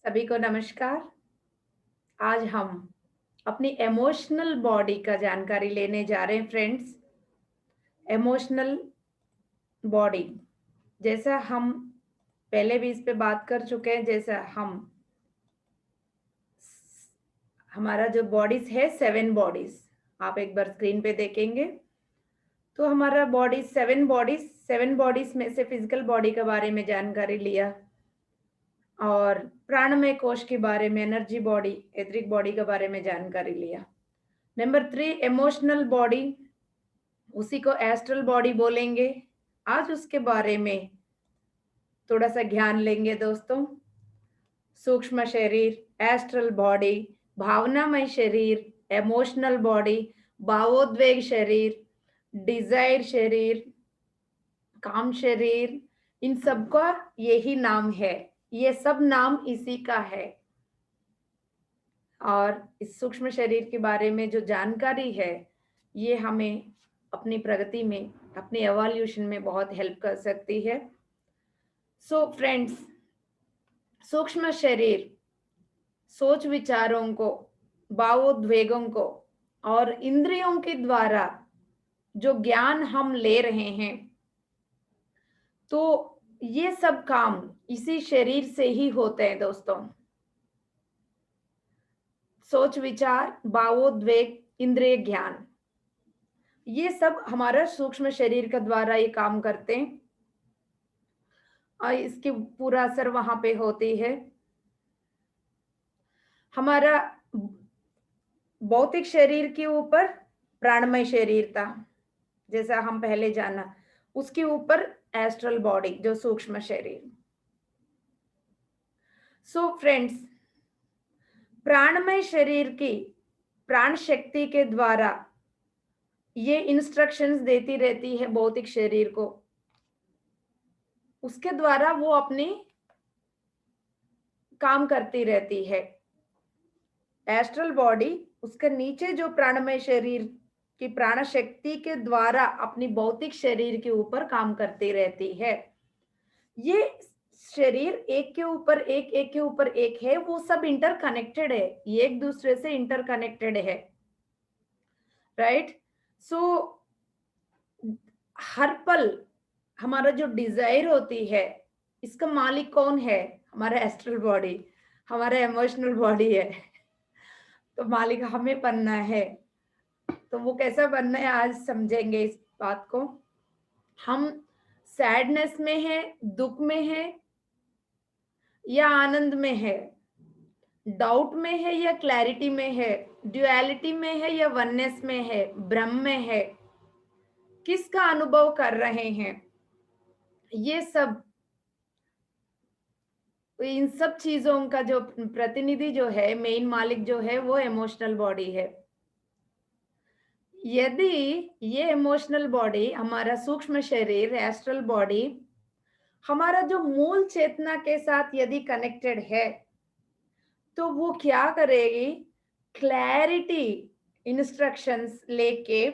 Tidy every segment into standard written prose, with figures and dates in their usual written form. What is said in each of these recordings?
सभी को नमस्कार। आज हम अपनी इमोशनल बॉडी का जानकारी लेने जा रहे हैं फ्रेंड्स। इमोशनल बॉडी, जैसा हम पहले भी इस पे बात कर चुके हैं, जैसा हमारा जो बॉडीज है 7 बॉडीज, आप एक बार स्क्रीन पे देखेंगे तो हमारा बॉडी 7 बॉडीज में से फिजिकल बॉडी के बारे में जानकारी लिया और प्राणमय कोश के बारे में, एनर्जी बॉडी, एथरिक बॉडी के बारे में जानकारी लिया। नंबर 3 इमोशनल बॉडी, उसी को एस्ट्रल बॉडी बोलेंगे। आज उसके बारे में थोड़ा सा ज्ञान लेंगे दोस्तों। सूक्ष्म शरीर, एस्ट्रल बॉडी, भावनामय शरीर, इमोशनल बॉडी, भावोद्वेग शरीर, डिजायर शरीर, काम शरीर, इन सबका यही नाम है। ये सब नाम इसी का है। और इस सूक्ष्म शरीर के बारे में जो जानकारी है, ये हमें अपनी प्रगति में, अपने एवोल्यूशन में बहुत हेल्प कर सकती है। सो फ्रेंड्स, सूक्ष्म शरीर सोच विचारों को, भावोद्वेगों को और इंद्रियों के द्वारा जो ज्ञान हम ले रहे हैं, तो ये सब काम इसी शरीर से ही होते हैं दोस्तों। सोच विचार, भावोद्वेग, इंद्रिय ज्ञान, ये सब हमारा सूक्ष्म शरीर के द्वारा ये काम करते हैं और इसकी पूरा असर वहां पे होती है। हमारा भौतिक शरीर के ऊपर प्राणमय शरीर था, जैसा हम पहले जाना। उसके ऊपर एस्ट्रल बॉडी, जो सूक्ष्म शरीर। सो फ्रेंड्स, प्राणमय शरीर की प्राण शक्ति के द्वारा ये इंस्ट्रक्शंस देती रहती है भौतिक शरीर को। उसके द्वारा वो अपनी काम करती रहती है। एस्ट्रल बॉडी, उसके नीचे जो प्राणमय शरीर की प्राण शक्ति के द्वारा अपनी भौतिक शरीर के ऊपर काम करती रहती है। ये शरीर एक के ऊपर एक, एक के ऊपर एक है, वो सब इंटरकनेक्टेड है, ये एक दूसरे से इंटरकनेक्टेड है, राइट। सो हर पल हमारा जो डिजायर होती है, इसका मालिक कौन है? हमारा एस्ट्रल बॉडी, हमारा इमोशनल बॉडी है। तो मालिक हमें बनना है। तो वो कैसा बनना है, आज समझेंगे इस बात को। हम सैडनेस में है, दुख में है या आनंद में है, डाउट में है या क्लैरिटी में है, ड्युअलिटी में है या वननेस में है, ब्रह्म में है, किसका अनुभव कर रहे हैं, ये सब, इन सब चीजों का जो प्रतिनिधि जो है, मेन मालिक जो है, वो इमोशनल बॉडी है। यदि ये इमोशनल बॉडी, हमारा सूक्ष्म शरीर, एस्ट्रल बॉडी, हमारा जो मूल चेतना के साथ यदि कनेक्टेड है, तो वो क्या करेगी? क्लैरिटी इंस्ट्रक्शंस लेके,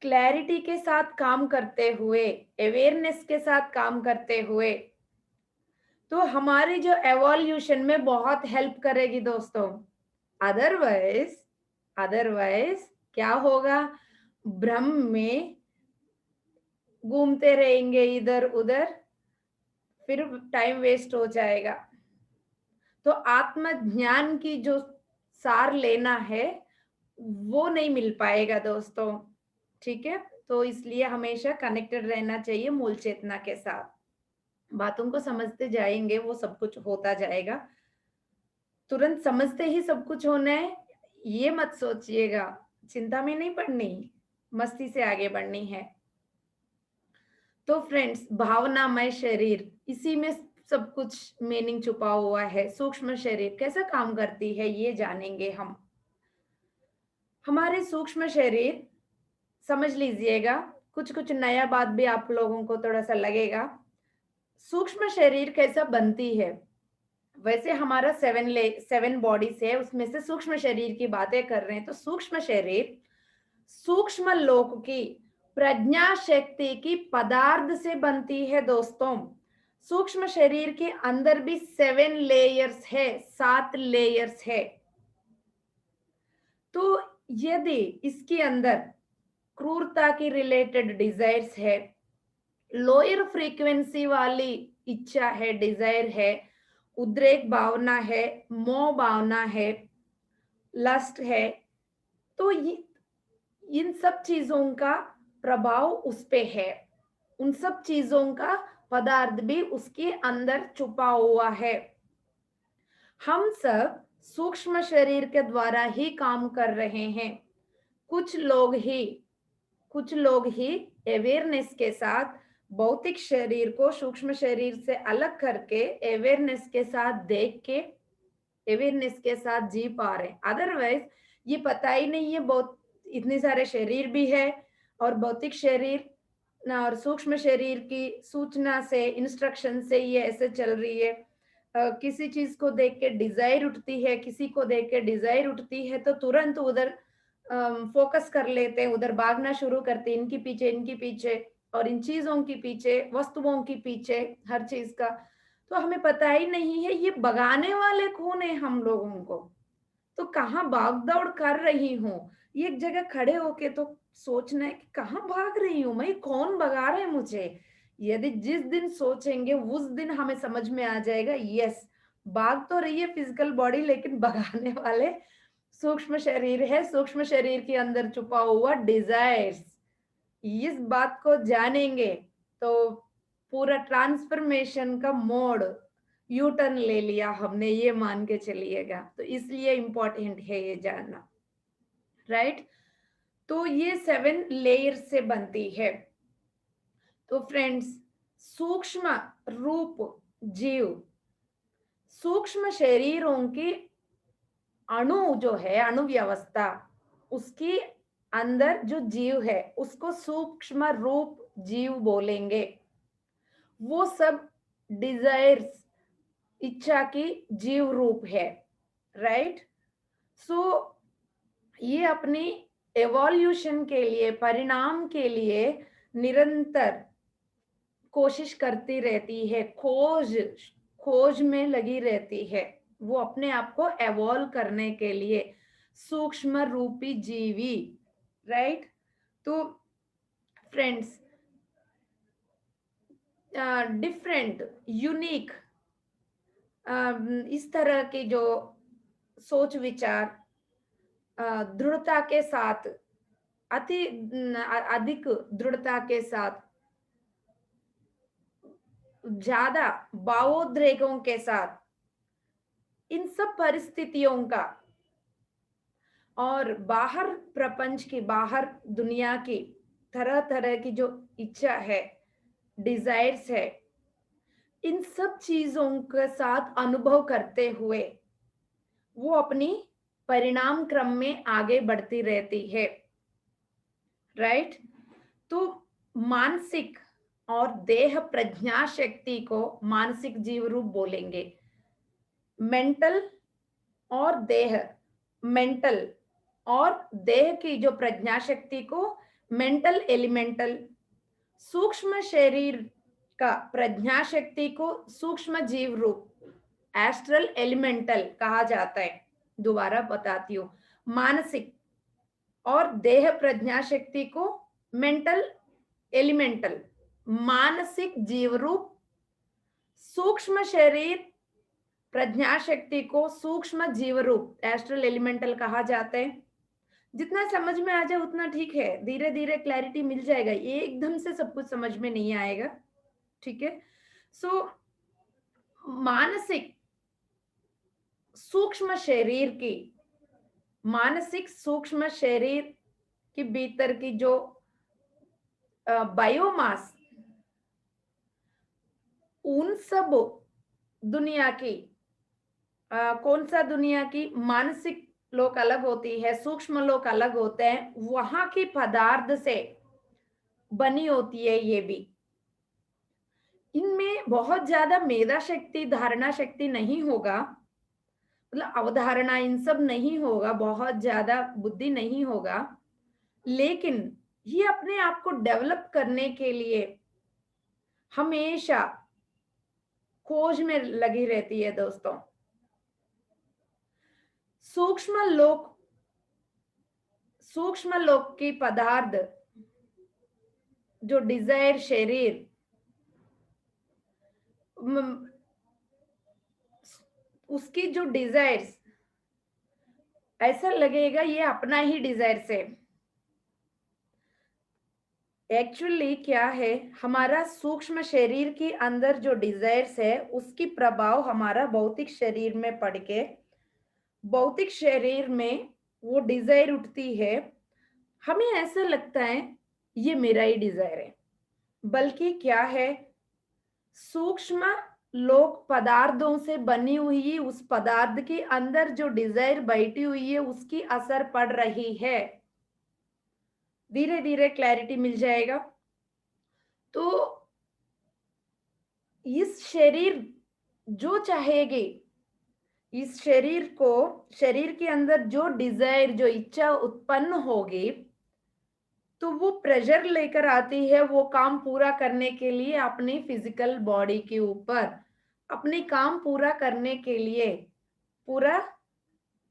क्लैरिटी के साथ काम करते हुए, अवेयरनेस के साथ काम करते हुए, तो हमारी जो एवोल्यूशन में बहुत हेल्प करेगी दोस्तों। अदरवाइज अदरवाइज क्या होगा? भ्रम में घूमते रहेंगे इधर उधर, फिर टाइम वेस्ट हो जाएगा। तो आत्मज्ञान की जो सार लेना है, वो नहीं मिल पाएगा दोस्तों, ठीक है। तो इसलिए हमेशा कनेक्टेड रहना चाहिए मूल चेतना के साथ। बातों को समझते जाएंगे, वो सब कुछ होता जाएगा। तुरंत समझते ही सब कुछ होना है, ये मत सोचिएगा। चिंता में नहीं पड़नी, मस्ती से आगे बढ़नी है। तो फ्रेंड्स, भावनामय शरीर, इसी में सब कुछ मीनिंग छुपा हुआ है। सूक्ष्म शरीर कैसा काम करती है, ये जानेंगे हम। हमारे सूक्ष्म शरीर, समझ लीजिएगा, कुछ कुछ नया बात भी आप लोगों को थोड़ा सा लगेगा। सूक्ष्म शरीर कैसा बनती है? वैसे हमारा 7 बॉडीज है, उसमें से सूक्ष्म शरीर की बातें कर रहे हैं। तो सूक्ष्म शरीर सूक्ष्म लोक की प्रज्ञा शक्ति की पदार्थ से बनती है दोस्तों। सूक्ष्म शरीर के अंदर भी 7 लेयर्स है, 7 लेयर्स है। तो यदि इसके अंदर क्रूरता की रिलेटेड डिजायर्स है, लोअर फ्रीक्वेंसी वाली इच्छा है, डिजायर है, उद्रेक भावना है, मोह भावना है, लस्ट है, तो इन सब चीजों का प्रभाव उस पे है। उन सब चीजों का पदार्थ भी उसके अंदर छुपा हुआ है। हम सब सूक्ष्म शरीर के द्वारा ही काम कर रहे हैं। कुछ लोग ही कुछ लोग ही अवेयरनेस के साथ भौतिक शरीर को सूक्ष्म शरीर से अलग करके अवेयरनेस के साथ देख के अवेयरनेस के साथ जी पा रहे हैं। अदरवाइज ये पता ही नहीं है बहुत इतने सारे शरीर भी है, और भौतिक शरीर और सूक्ष्म शरीर की सूचना से, इंस्ट्रक्शन से ये ऐसे चल रही है। किसी चीज को देख के डिजायर उठती है, किसी को देख के डिजायर उठती है तो तुरंत उधर फोकस कर लेते हैं, उधर भागना शुरू करते हैं, इनके पीछे इनके पीछे, और इन चीजों के पीछे, वस्तुओं के पीछे, हर चीज का। तो हमें पता ही नहीं है ये भगाने वाले कौन है हम लोगों को। तो कहाँ भाग दौड़ कर रही हूँ, ये एक जगह खड़े होके तो सोचना है कि कहाँ भाग रही हूँ मैं, कौन भगा रहा है मुझे। यदि जिस दिन सोचेंगे उस दिन हमें समझ में आ जाएगा, यस, भाग तो रही है फिजिकल बॉडी, लेकिन भगाने वाले सूक्ष्म शरीर है, सूक्ष्म शरीर के अंदर छुपा हुआ डिजायर्स। इस बात को जानेंगे तो पूरा ट्रांसफॉर्मेशन का मोड यू टर्न ले लिया हमने, ये मान के चलिएगा। तो इसलिए इंपॉर्टेंट है ये जानना, राइट। तो ये 7 लेयर से बनती है। तो फ्रेंड्स, सूक्ष्म रूप जीव, सूक्ष्म शरीरों की अणु जो है, अणु व्यवस्था, उसकी अंदर जो जीव है उसको सूक्ष्म रूप जीव बोलेंगे। वो सब डिजायर्स, इच्छा की जीव रूप है, राइट। सो ये अपनी एवोल्यूशन के लिए, परिणाम के लिए निरंतर कोशिश करती रहती है, खोज खोज में लगी रहती है, वो अपने आप को एवॉल्व करने के लिए, सूक्ष्म रूपी जीवी, राइट। तो फ्रेंड्स, डिफरेंट, यूनिक, इस तरह की जो सोच विचार दृढ़ता के साथ, अधिक दृढ़ता के साथ, ज्यादा भावोद्रेकों के साथ, इन सब परिस्थितियों का और बाहर प्रपंच की, बाहर दुनिया की तरह तरह की जो इच्छा है, डिजायर्स है, इन सब चीजों के साथ अनुभव करते हुए वो अपनी परिणाम क्रम में आगे बढ़ती रहती है, राइट। तो मानसिक और देह प्रज्ञा शक्ति को मानसिक जीव रूप बोलेंगे। मेंटल और देह, मेंटल और देह की जो प्रज्ञा शक्ति को मेंटल एलिमेंटल, सूक्ष्म शरीर का प्रज्ञा शक्ति को सूक्ष्म जीव रूप एस्ट्रल एलिमेंटल कहा जाता है। दोबारा बताती हूँ, मानसिक और देह प्रज्ञा शक्ति को मेंटल एलिमेंटल, मानसिक जीव रूप, सूक्ष्म शरीर प्रज्ञा शक्ति को सूक्ष्म जीव रूप एस्ट्रल एलिमेंटल कहा जाता है। जितना समझ में आ जाए उतना ठीक है, धीरे धीरे क्लैरिटी मिल जाएगा, एकदम से सब कुछ समझ में नहीं आएगा, ठीक है। सो मानसिक सूक्ष्म शरीर की, मानसिक सूक्ष्म शरीर के भीतर की जो बायोमास, उन सब दुनिया की, कौन सा दुनिया की, मानसिक लोक अलग होती है, सूक्ष्म लोक अलग होते हैं, वहां की पदार्थ से बनी होती है ये भी। इनमें बहुत ज्यादा मेधा शक्ति, धारणा शक्ति नहीं होगा, मतलब अवधारणा इन सब नहीं होगा, बहुत ज्यादा बुद्धि नहीं होगा, लेकिन ये अपने आप को डेवलप करने के लिए हमेशा खोज में लगी रहती है दोस्तों। सूक्ष्म लोक सूक्ष्म लोक की पदार्थ, जो डिजायर शरीर, म- उसकी जो डिजायर्स, ऐसा लगेगा ये अपना ही डिजायर से। एक्चुअली क्या है, हमारा सूक्ष्म शरीर के अंदर जो डिजायर्स है उसकी प्रभाव हमारा भौतिक शरीर में पड़ के भौतिक शरीर में वो डिजायर उठती है। हमें ऐसा लगता है ये मेरा ही डिजायर है, बल्कि क्या है, सूक्ष्म लोक पदार्थों से बनी हुई उस पदार्थ के अंदर जो डिजायर बैठी हुई है उसकी असर पड़ रही है। धीरे धीरे क्लैरिटी मिल जाएगा। तो इस शरीर जो चाहेगी, इस शरीर के अंदर जो डिजायर, जो इच्छा उत्पन्न होगी, तो वो प्रेशर लेकर आती है वो काम पूरा करने के लिए अपनी फिजिकल बॉडी के ऊपर, अपने काम पूरा करने के लिए पूरा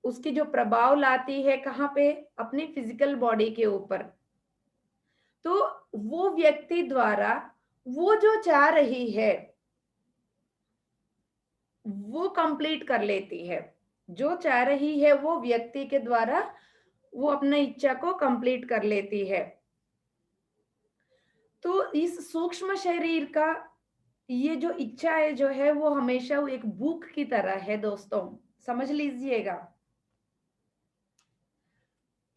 उसकी जो प्रभाव लाती है कहाँ पे, अपनी फिजिकल बॉडी के ऊपर। तो वो व्यक्ति द्वारा वो जो चाह रही है वो कंप्लीट कर लेती है। जो चाह रही है वो व्यक्ति के द्वारा वो अपने इच्छा को कंप्लीट कर लेती है। तो इस सूक्ष्म शरीर का ये जो इच्छा है जो है वो हमेशा वो एक भूख की तरह है दोस्तों, समझ लीजिएगा।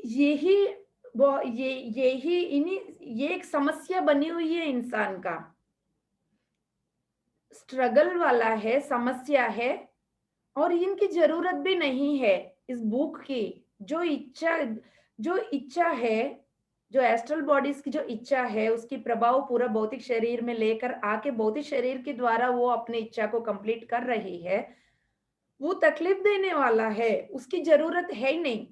यही यही इन्हीं ये एक समस्या बनी हुई है इंसान का, स्ट्रगल वाला है, समस्या है। और इनकी जरूरत भी नहीं है इस भूख की। जो इच्छा है, जो एस्ट्रल बॉडीज की जो इच्छा है उसकी प्रभाव पूरा भौतिक शरीर में लेकर आके भौतिक शरीर के द्वारा वो अपनी इच्छा को कंप्लीट कर रही है, वो तकलीफ देने वाला है, उसकी जरूरत है ही नहीं।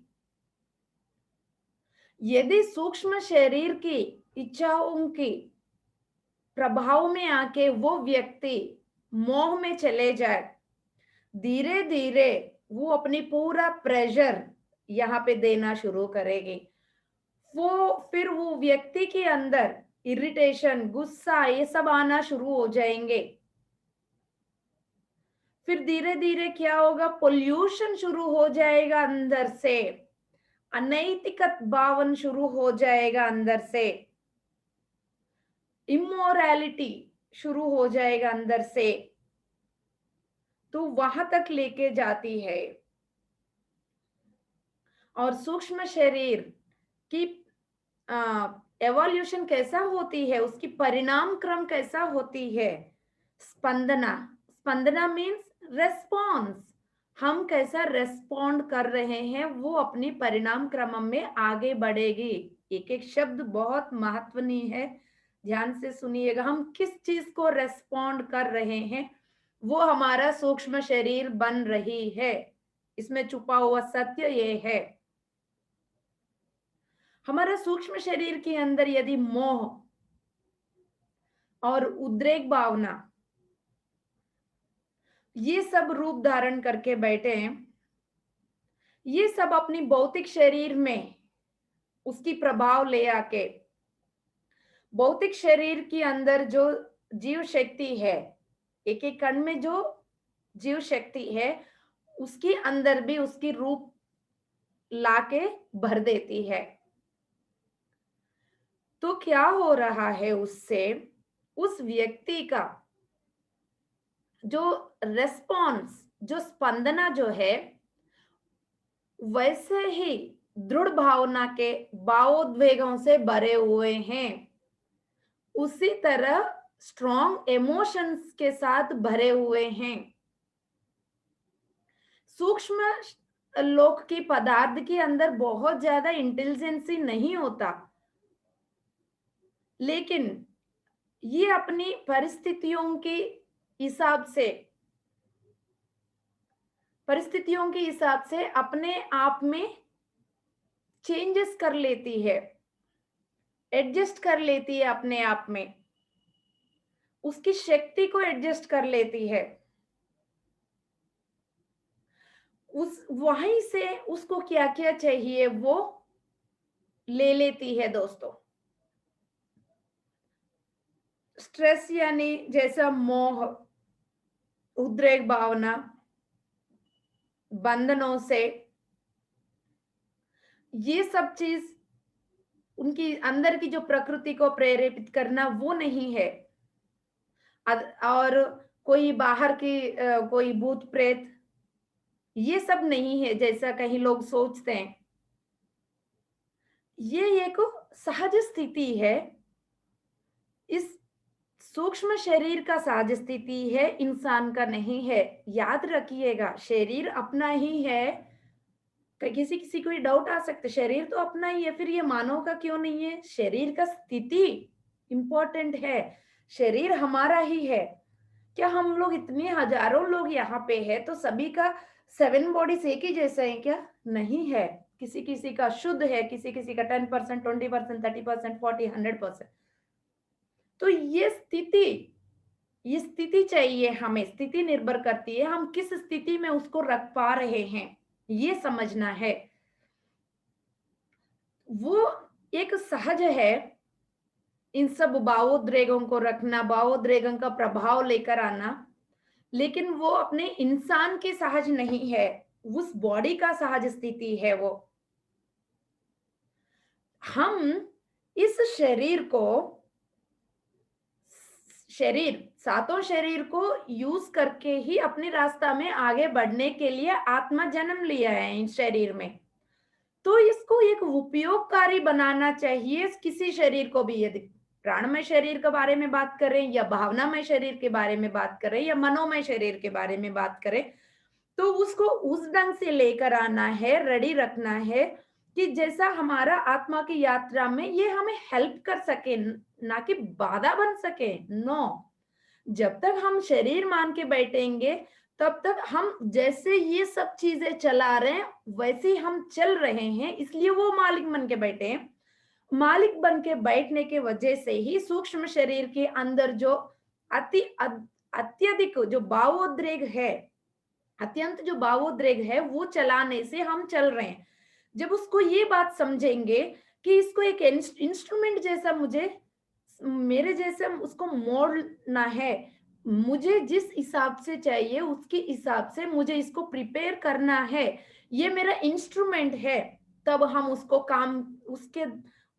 यदि सूक्ष्म शरीर की इच्छाओं की प्रभाव में आके वो व्यक्ति मोह में चले जाए, धीरे धीरे वो अपनी पूरा प्रेशर यहाँ पे देना शुरू करेगी। वो फिर वो व्यक्ति के अंदर इरिटेशन, गुस्सा, ये सब आना शुरू हो जाएंगे। फिर धीरे धीरे क्या होगा, पोल्यूशन शुरू हो जाएगा अंदर से, अनैतिक भावन शुरू हो जाएगा अंदर से, इमोरैलिटी शुरू हो जाएगा अंदर से। तो वहां तक लेके जाती है। और सूक्ष्म शरीर की एवोल्यूशन कैसा होती है, उसकी परिणाम क्रम कैसा होती है, स्पंदना। Spandana means response. हम कैसा रेस्पॉन्ड कर रहे हैं वो अपनी परिणाम क्रम में आगे बढ़ेगी। एक एक शब्द बहुत महत्वनीय है, ध्यान से सुनिएगा। हम किस चीज को रेस्पॉन्ड कर रहे हैं वो हमारा सूक्ष्म शरीर बन रही है। इसमें छुपा हुआ सत्य ये है। हमारा सूक्ष्म शरीर के अंदर यदि मोह और उद्रेक भावना ये सब रूप धारण करके बैठे हैं, ये सब अपनी भौतिक शरीर में उसकी प्रभाव ले आके भौतिक शरीर के अंदर जो जीव शक्ति है, एक एक कण में जो जीव शक्ति है उसके अंदर भी उसकी रूप लाके भर देती है। तो क्या हो रहा है उससे, उस व्यक्ति का जो रेस्पॉन्स, जो स्पंदना जो है, वैसे ही दृढ़ भावना के भावोद्वेगों से भरे हुए हैं, उसी तरह स्ट्रॉन्ग इमोशंस के साथ भरे हुए हैं। सूक्ष्म लोक की पदार्थ के अंदर बहुत ज्यादा इंटेलिजेंसी नहीं होता, लेकिन ये अपनी परिस्थितियों के हिसाब से अपने आप में चेंजेस कर लेती है, एडजस्ट कर लेती है अपने आप में। उसकी शक्ति को एडजस्ट कर लेती है। उस वहीं से उसको क्या-क्या चाहिए वो ले लेती है दोस्तों। स्ट्रेस यानी जैसा मोह, उद्रेक भावना, बंधनों से, ये सब चीज़ उनकी अंदर की जो प्रकृति को प्रेरित करना वो नहीं है। और कोई बाहर की कोई भूत प्रेत, ये सब नहीं है जैसा कहीं लोग सोचते हैं। ये एक सहज स्थिति है। इस सूक्ष्म शरीर का सहज स्थिति है, इंसान का नहीं है। याद रखिएगा, शरीर अपना ही है। किसी किसी को ये डाउट आ सकता है, शरीर तो अपना ही है, फिर ये मानव का क्यों नहीं है? शरीर का स्थिति इंपॉर्टेंट है। शरीर हमारा ही है। क्या हम लोग इतने हजारों लोग यहाँ पे है तो सभी का 7 बॉडीज एक ही जैसा है क्या? नहीं है। किसी किसी का शुद्ध है, किसी किसी का 10%, 20%, 30%, 40, 100%। तो ये स्थिति चाहिए हमें। स्थिति निर्भर करती है हम किस स्थिति में उसको रख पा रहे हैं, ये समझना है। वो एक सहज है, इन सब भावोद्रेगों को रखना, भावोद्रेगों का प्रभाव लेकर आना। लेकिन वो अपने इंसान की सहज नहीं है, उस बॉडी का सहज स्थिति है वो। हम इस शरीर सातों शरीर को यूज करके ही अपने रास्ता में आगे बढ़ने के लिए आत्मा जन्म लिया है इस शरीर में। तो इसको एक उपयोगकारी बनाना चाहिए किसी शरीर को भी। यदि प्राणमय शरीर के बारे में बात करें या भावनामय शरीर के बारे में बात करें या मनोमय शरीर के बारे में बात करें, तो उसको उस ढंग से लेकर आना है, रेडी रखना है कि जैसा हमारा आत्मा की यात्रा में ये हमें हेल्प कर सके, ना कि बाधा बन सके। नो, जब तक हम शरीर मान के बैठेंगे तब तक हम जैसे ये सब चीजें चला रहे हैं वैसे ही हम चल रहे हैं, इसलिए वो मालिक बन के बैठे हैं। मालिक बन के बैठने के वजह से ही सूक्ष्म शरीर के अंदर जो अत्यधिक जो भावोद्रेग है, अत्यंत जो भावोद्रेग है वो चलाने से हम चल रहे हैं। जब उसको ये बात समझेंगे कि इसको एक इंस्ट्रूमेंट जैसा मुझे मेरे जैसे उसको मोड़ना है, मुझे जिस हिसाब से चाहिए उसके हिसाब से मुझे इसको प्रिपेयर करना है, ये मेरा इंस्ट्रूमेंट है। तब हम उसको काम उसके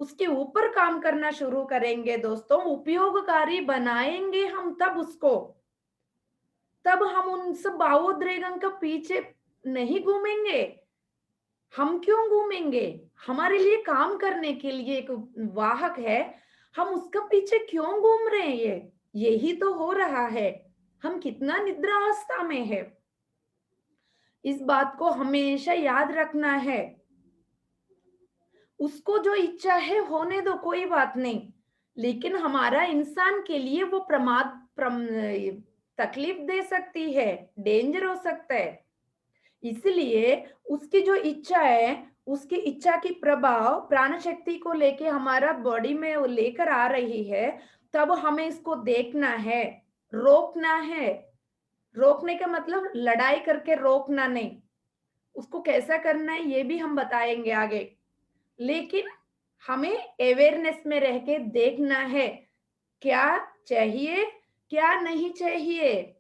उसके ऊपर काम करना शुरू करेंगे दोस्तों, उपयोगकारी बनाएंगे हम तब उसको। तब हम उन सब भावोद्रेगों का पीछे नहीं घूमेंगे। हम क्यों घूमेंगे? हमारे लिए काम करने के लिए एक वाहक है, हम उसका पीछे क्यों घूम रहे हैं? यही तो हो रहा है। हम कितना निद्रा अवस्था में है, इस बात को हमेशा याद रखना है। उसको जो इच्छा है होने दो, कोई बात नहीं। लेकिन हमारा इंसान के लिए वो तकलीफ दे सकती है, डेंजर हो सकता है। इसलिए उसकी जो इच्छा है, उसकी इच्छा की प्रभाव प्राण शक्ति को लेके हमारा बॉडी में वो लेकर आ रही है, तब हमें इसको देखना है, रोकना है। रोकने का मतलब लड़ाई करके रोकना नहीं, उसको कैसा करना है ये भी हम बताएंगे आगे। लेकिन हमें अवेयरनेस में रह के देखना है, क्या चाहिए, क्या नहीं चाहिए,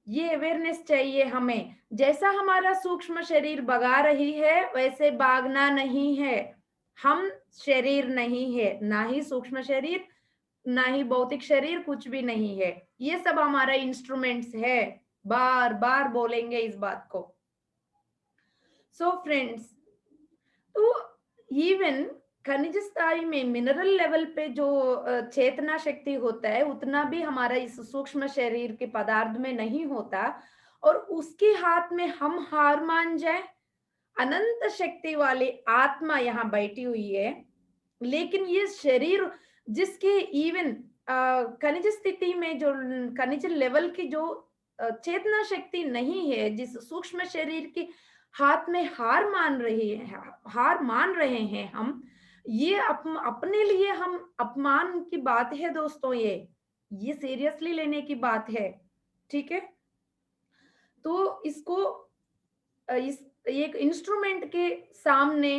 ये अवेयरनेस चाहिए हमें। जैसा हमारा सूक्ष्म शरीर भगा रही है वैसे भागना नहीं है। हम शरीर नहीं है, ना ही सूक्ष्म शरीर, ना ही भौतिक शरीर, कुछ भी नहीं है। ये सब हमारा इंस्ट्रूमेंट्स है। बार बार बोलेंगे इस बात को। सो फ्रेंड्स, तो इवन खनिज स्थाई में मिनरल लेवल पे जो चेतना शक्ति होता है उतना भी हमारा इस सूक्ष्म शरीर के पदार्थ में नहीं होता। और उसके हाथ में हम हार मान जाए, अनंत शक्ति वाली आत्मा यहाँ बैठी हुई है। लेकिन ये शरीर जिसके इवन खनिज स्थिति में जो खनिज लेवल की जो चेतना शक्ति नहीं है, जिस सूक्ष्म शरीर की हाथ में हार मान रहे हैं हम, ये अपने लिए हम अपमान की बात है दोस्तों। ये ये सीरियसली लेने की बात है, ठीक है? तो इसको इस एक इंस्ट्रूमेंट के सामने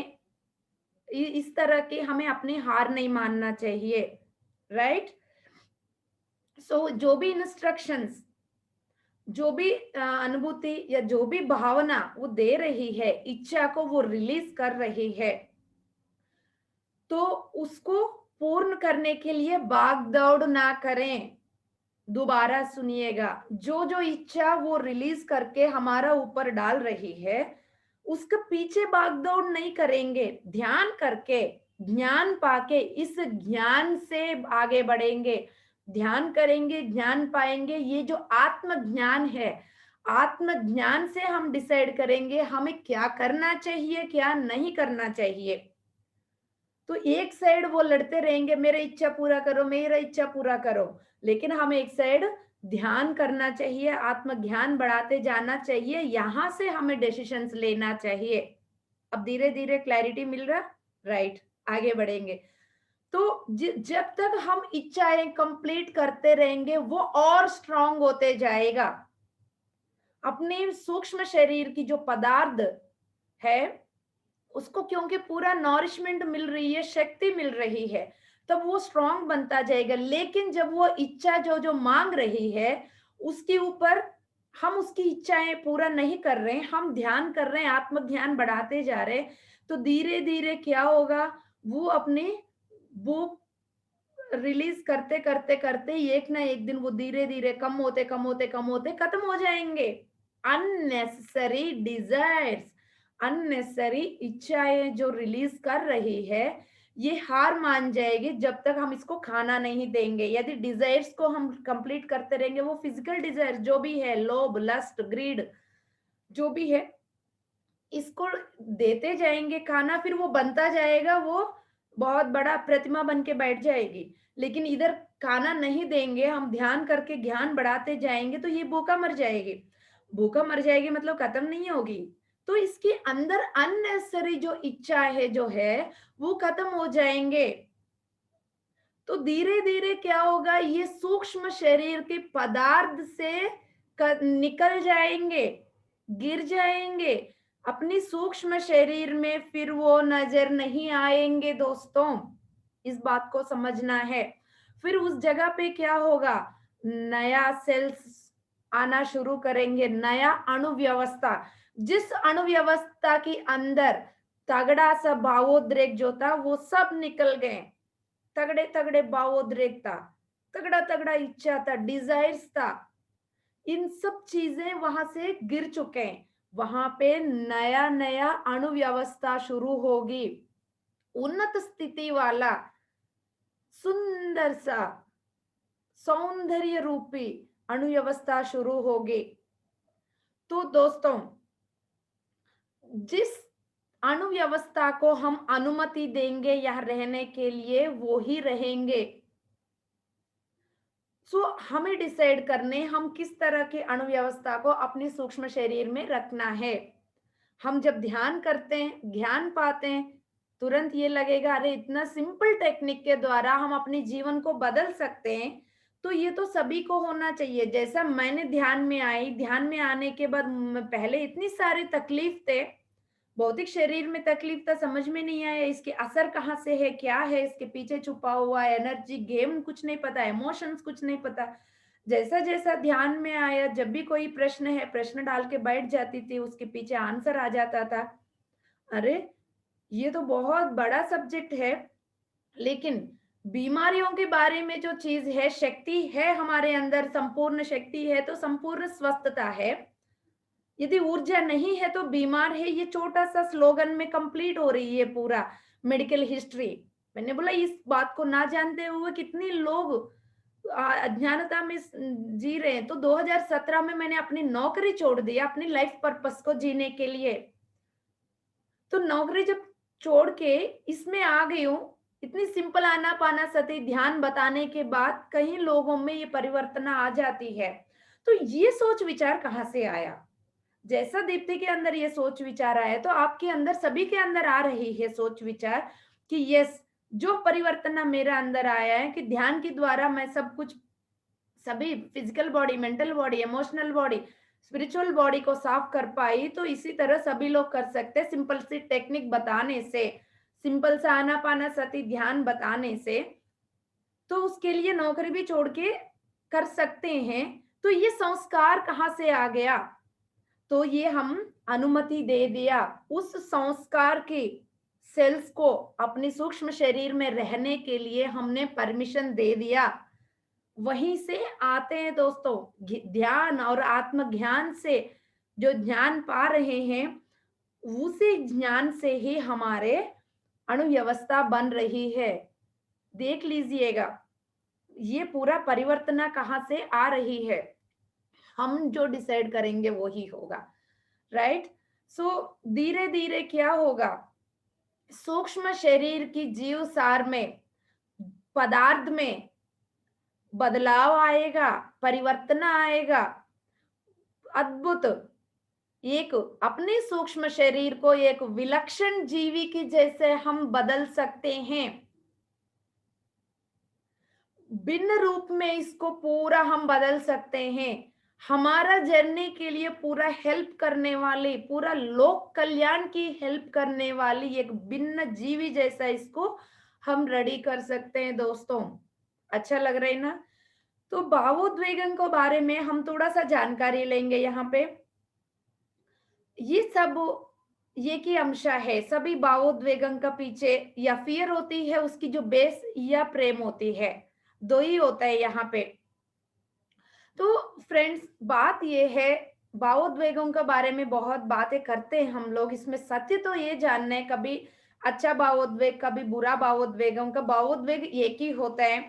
इस तरह के हमें अपनी हार नहीं मानना चाहिए, राइट? सो जो भी इंस्ट्रक्शंस, जो भी अनुभूति या जो भी भावना वो दे रही है, इच्छा को वो रिलीज कर रही है, तो उसको पूर्ण करने के लिए भाग-दौड़ ना करें। दोबारा सुनिएगा, जो इच्छा वो रिलीज करके हमारा ऊपर डाल रही है, उसके पीछे भाग-दौड़ नहीं करेंगे। ध्यान करके, ज्ञान पाके इस ज्ञान से आगे बढ़ेंगे। ध्यान करेंगे, ज्ञान पाएंगे। ये जो आत्म ज्ञान है, आत्म ज्ञान से हम डिसाइड करेंगे हमें क्या करना चाहिए, क्या नहीं करना चाहिए। तो एक साइड वो लड़ते रहेंगे, मेरा इच्छा पूरा करो, मेरा इच्छा पूरा करो, लेकिन हमें एक साइड ध्यान करना चाहिए, आत्मज्ञान बढ़ाते जाना चाहिए, यहाँ से हमें डिसीजंस लेना चाहिए। अब धीरे धीरे क्लैरिटी मिल रहा, राइट? आगे बढ़ेंगे। तो जब तक हम इच्छाएं कंप्लीट करते रहेंगे वो और स्ट्रांग होते जाएगा। अपने सूक्ष्म शरीर की जो पदार्थ है उसको क्योंकि पूरा नॉरिशमेंट मिल रही है, शक्ति मिल रही है, तब वो स्ट्रांग बनता जाएगा। लेकिन जब वो इच्छा जो मांग रही है, उसके ऊपर हम उसकी इच्छाएं पूरा नहीं कर रहे हैं, हम ध्यान कर रहे हैं, आत्मज्ञान बढ़ाते जा रहे हैं, तो धीरे धीरे क्या होगा, वो अपने वो रिलीज करते करते करते एक ना एक दिन वो धीरे धीरे कम होते कम होते कम होते खत्म हो जाएंगे। अननेसेसरी डिजायर्स, अननेसेसरी इच्छाएं जो रिलीज कर रही है, ये हार मान जाएगी जब तक हम इसको खाना नहीं देंगे। यदि डिजायर्स को हम कंप्लीट करते रहेंगे, वो फिजिकल डिजायर्स जो भी है, लोभ, लस्ट, ग्रीड, जो भी है, इसको देते जाएंगे खाना, फिर वो बनता जाएगा, वो बहुत बड़ा प्रतिमा बन के बैठ जाएगी। लेकिन इधर खाना नहीं देंगे, हम ध्यान करके ज्ञान बढ़ाते जाएंगे, तो ये भूखा मर जाएगी। भूखा मर जाएगी मतलब खत्म नहीं होगी। तो इसके अंदर अननेसेसरी जो इच्छा है जो है वो खत्म हो जाएंगे। तो धीरे धीरे क्या होगा, ये सूक्ष्म शरीर के पदार्थ से निकल जाएंगे, गिर जाएंगे अपनी सूक्ष्म शरीर में, फिर वो नजर नहीं आएंगे दोस्तों। इस बात को समझना है। फिर उस जगह पे क्या होगा, नया सेल्स आना शुरू करेंगे, नया अणुव्यवस्था। जिस अणुव्यवस्था के अंदर तगड़ा सा भावोद्रेक जो था वो सब निकल गए। तगड़े तगड़े भावोद्रेक था, तगड़ा तगड़ा इच्छा था, डिजायर्स था, इन सब चीजें वहां से गिर चुके हैं। वहां पे नया नया अणुव्यवस्था शुरू होगी, उन्नत स्थिति वाला सुंदर सा सौंदर्य रूपी अणुव्यवस्था शुरू होगी। तो दोस्तों, जिस अणुव्यवस्था को हम अनुमति देंगे यहाँ रहने के लिए, वो ही रहेंगे। सो हमें डिसाइड करने हम किस तरह की अणुव्यवस्था को अपने सूक्ष्म शरीर में रखना है। हम जब ध्यान करते हैं, ज्ञान पाते हैं, तुरंत ये लगेगा अरे इतना सिंपल टेक्निक के द्वारा हम अपने जीवन को बदल सकते हैं। तो ये तो सभी को होना चाहिए। जैसा मैंने ध्यान में आई, ध्यान में आने के बाद पहले इतनी सारी तकलीफ थे, भौतिक शरीर में तकलीफ था, समझ में नहीं आया इसके असर कहाँ से है, क्या है इसके पीछे छुपा हुआ एनर्जी गेम, कुछ नहीं पता, इमोशंस कुछ नहीं पता। जैसा जैसा ध्यान में आया, जब भी कोई प्रश्न है, प्रश्न डाल के बैठ जाती थी, उसके पीछे आंसर आ जाता था। अरे ये तो बहुत बड़ा सब्जेक्ट है। लेकिन बीमारियों के बारे में जो चीज है, शक्ति है हमारे अंदर, संपूर्ण शक्ति है तो संपूर्ण स्वस्थता है। यदि ऊर्जा नहीं है तो बीमार है, ये छोटा सा स्लोगन में कंप्लीट हो रही है पूरा मेडिकल हिस्ट्री। मैंने बोला इस बात को ना जानते हुए कितने लोग अज्ञानता में जी रहे हैं। तो 2017 में मैंने अपनी नौकरी छोड़ दी अपनी लाइफ पर्पस को जीने के लिए। तो नौकरी जब छोड़ के इसमें आ गई हूँ, इतनी सिंपल आनापाना सती ध्यान बताने के बाद कई लोगों में ये परिवर्तन आ जाती है। तो ये सोच विचार कहाँ से आया? जैसा दीप्ति के अंदर ये सोच विचार आया, तो आपके अंदर, सभी के अंदर आ रही है सोच विचार कि यस, जो परिवर्तन मेरा अंदर आया है कि ध्यान के द्वारा मैं सब कुछ सभी physical body, mental body, emotional body, spiritual body को साफ कर पाई, तो इसी तरह सभी लोग कर सकते हैं। सिंपल सी टेक्निक बताने से, सिंपल सा आनापाना सती ध्यान बताने से, तो उसके लिए नौकरी भी छोड़ के कर सकते हैं। तो ये संस्कार कहाँ से आ गया? तो ये हम अनुमति दे दिया उस संस्कार की सेल्स को अपनी सूक्ष्म शरीर में रहने के लिए, हमने परमिशन दे दिया। वहीं से आते हैं दोस्तों, ध्यान और आत्म ज्ञान से जो ज्ञान पा रहे हैं, उसी ज्ञान से ही हमारे अणुव्यवस्था बन रही है। देख लीजिएगा, ये पूरा परिवर्तन कहाँ से आ रही है? हम जो डिसाइड करेंगे वो ही होगा, राइट? सो धीरे धीरे क्या होगा, सूक्ष्म शरीर की जीव सार में, पदार्थ में बदलाव आएगा, परिवर्तन आएगा। अद्भुत, एक अपने सूक्ष्म शरीर को एक विलक्षण जीवी की जैसे हम बदल सकते हैं। भिन्न रूप में इसको पूरा हम बदल सकते हैं। हमारा जर्नी के लिए पूरा हेल्प करने वाली, पूरा लोक कल्याण की हेल्प करने वाली एक भिन्न जीवी जैसा इसको हम रेडी कर सकते हैं दोस्तों। अच्छा लग रहा है ना? तो भावोद्वेगन के बारे में हम थोड़ा सा जानकारी लेंगे यहाँ पे। ये सब ये की अंश है, सभी भावोद्वेगन का पीछे या फियर होती है, उसकी जो बेस, या प्रेम होती है, दो ही होता है यहाँ पे। तो फ्रेंड्स, बात ये है, भावोद्वेगों के बारे में बहुत बातें करते हैं हम लोग, इसमें सत्य तो ये जानना है, कभी अच्छा भावोद्वेग, कभी बुरा भावोद्वेगों का भावोद्वेग एक ही होता है।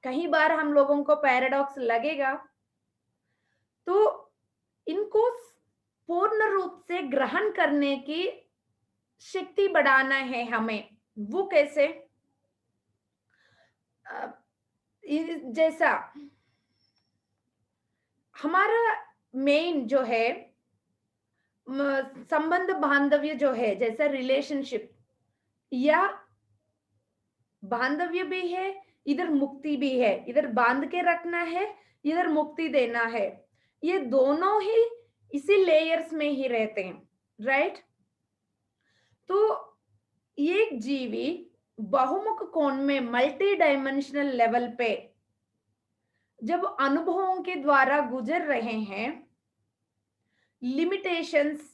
कई बार हम लोगों को पैराडॉक्स लगेगा, तो इनको पूर्ण रूप से ग्रहण करने की शक्ति बढ़ाना है हमें। वो कैसे? जैसा हमारा मेन जो है संबंध बांधव्य जो है, जैसे रिलेशनशिप या बांधव्य भी है, इधर मुक्ति भी है, इधर बांध के रखना है, इधर मुक्ति देना है। ये दोनों ही इसी लेयर्स में ही रहते हैं, राइट? तो एक जीवी बहुमुख कोण में, मल्टी डायमेंशनल लेवल पे जब अनुभवों के द्वारा गुजर रहे हैं, लिमिटेशंस,